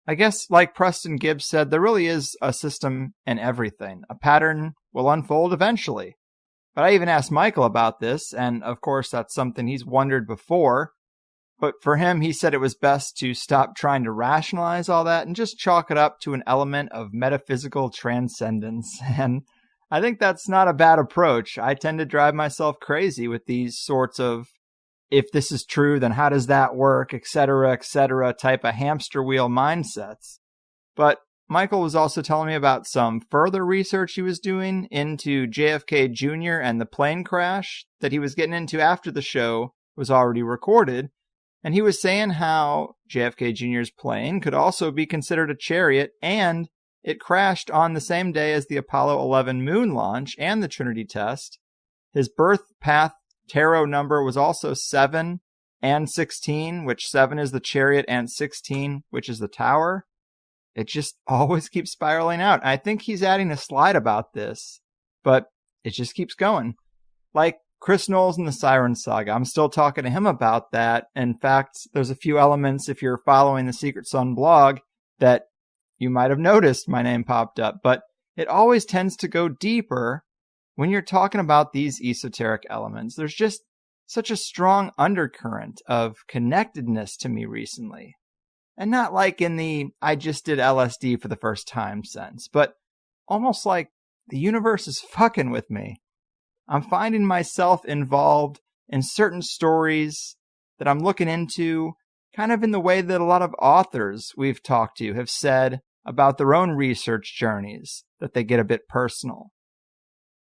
I guess, like Preston Gibbs said, there really is a system in everything. A pattern will unfold eventually. But I even asked Michael about this, and of course that's something he's wondered before. But for him, he said it was best to stop trying to rationalize all that and just chalk it up to an element of metaphysical transcendence. And I think that's not a bad approach. I tend to drive myself crazy with these sorts of, if this is true, then how does that work, etc., type of hamster wheel mindsets. But Michael was also telling me about some further research he was doing into JFK Jr. and the plane crash that he was getting into after the show was already recorded. And he was saying how JFK Jr.'s plane could also be considered a chariot, and it crashed on the same day as the Apollo 11 moon launch and the Trinity test. His birth path tarot number was also 7 and 16, which 7 is the chariot and 16, which is the tower. It just always keeps spiraling out. I think he's adding a slide about this, but it just keeps going. Like Chris Knowles in the Siren Saga. I'm still talking to him about that. In fact, there's a few elements, if you're following the Secret Sun blog, that you might have noticed my name popped up, but it always tends to go deeper when you're talking about these esoteric elements. There's just such a strong undercurrent of connectedness to me recently. And not like in the I just did LSD for the first time sense, but almost like the universe is fucking with me. I'm finding myself involved in certain stories that I'm looking into, kind of in the way that a lot of authors we've talked to have said about their own research journeys, that they get a bit personal.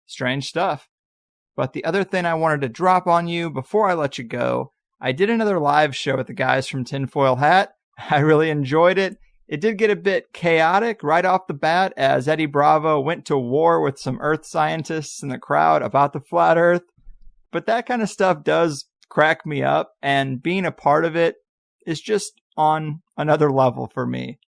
Strange stuff. But the other thing I wanted to drop on you before I let you go, I did another live show with the guys from Tinfoil Hat. I really enjoyed it. It did get a bit chaotic right off the bat as Eddie Bravo went to war with some Earth scientists in the crowd about the flat Earth. But that kind of stuff does crack me up, and being a part of it is just on another level for me.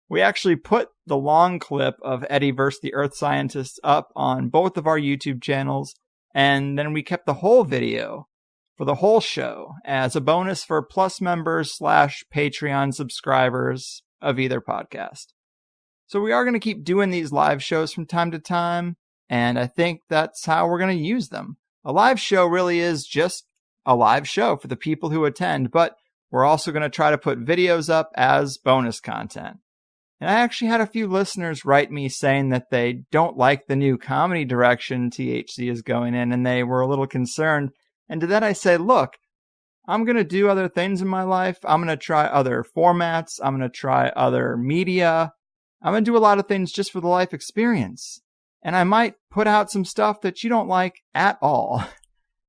We actually put the long clip of Eddie versus the Earth scientists up on both of our YouTube channels, and then we kept the whole video for the whole show as a bonus for Plus members / Patreon subscribers of either podcast. So we are going to keep doing these live shows from time to time, and I think that's how we're going to use them. A live show really is just a live show for the people who attend, but we're also going to try to put videos up as bonus content. And I actually had a few listeners write me saying that they don't like the new comedy direction THC is going in, and they were a little concerned. And to that I say, look, I'm going to do other things in my life. I'm going to try other formats. I'm going to try other media. I'm going to do a lot of things just for the life experience. And I might put out some stuff that you don't like at all.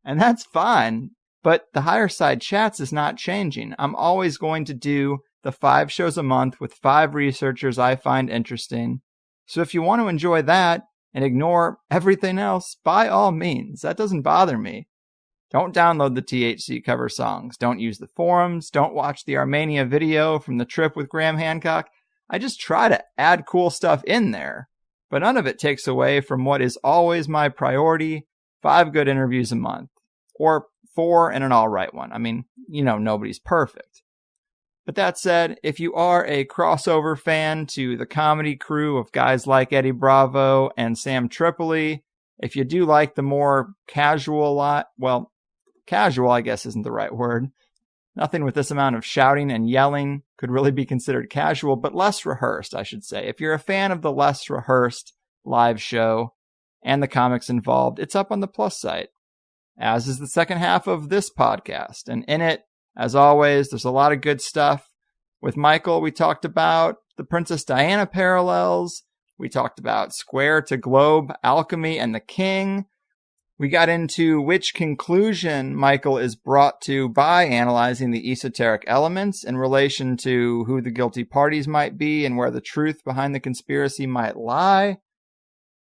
And that's fine. But the HighersideChats is not changing. I'm always going to do the 5 shows a month with 5 researchers I find interesting. So if you want to enjoy that and ignore everything else, by all means, that doesn't bother me. Don't download the THC cover songs. Don't use the forums. Don't watch the Armenia video from the trip with Graham Hancock. I just try to add cool stuff in there. But none of it takes away from what is always my priority, 5 good interviews a month. Or 4 and an alright one. I mean, nobody's perfect. But that said, if you are a crossover fan to the comedy crew of guys like Eddie Bravo and Sam Tripoli, if you do like the more casual casual I guess isn't the right word. Nothing with this amount of shouting and yelling could really be considered casual, but less rehearsed, I should say. If you're a fan of the less rehearsed live show and the comics involved, it's up on the Plus site, as is the second half of this podcast. And in it, as always, there's a lot of good stuff. With Michael, we talked about the Princess Diana parallels. We talked about square to globe alchemy and the king. We got into which conclusion Michael is brought to by analyzing the esoteric elements in relation to who the guilty parties might be and where the truth behind the conspiracy might lie.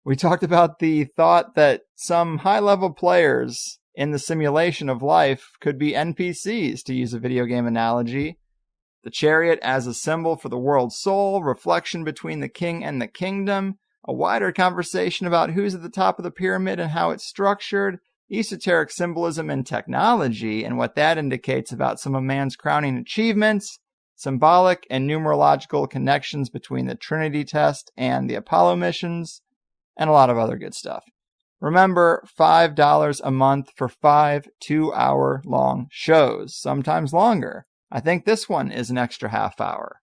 We talked about the thought that some high-level players in the simulation of life could be NPCs, to use a video game analogy. The chariot as a symbol for the world's soul, reflection between the king and the kingdom, a wider conversation about who's at the top of the pyramid and how it's structured, esoteric symbolism and technology, and what that indicates about some of man's crowning achievements, symbolic and numerological connections between the Trinity test and the Apollo missions, and a lot of other good stuff. Remember, $5 a month for 5 2-hour-long shows, sometimes longer. I think this one is an extra half hour.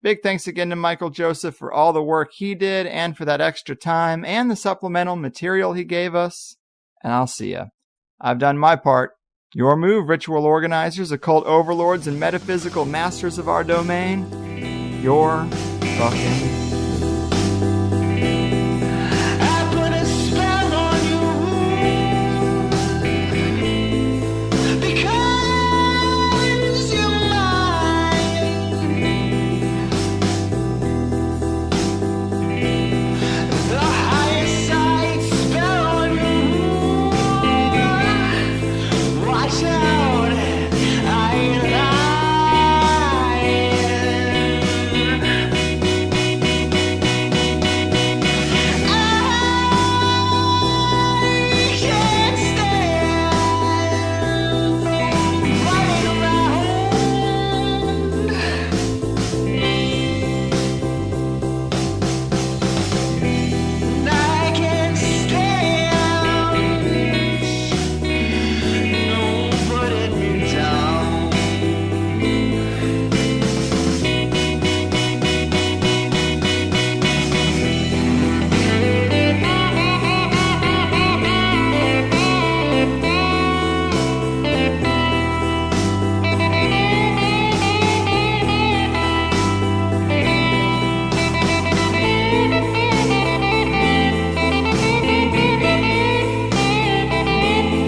Big thanks again to Michael Joseph for all the work he did and for that extra time and the supplemental material he gave us. And I'll see ya. I've done my part. Your move, ritual organizers, occult overlords, and metaphysical masters of our domain. You're fucking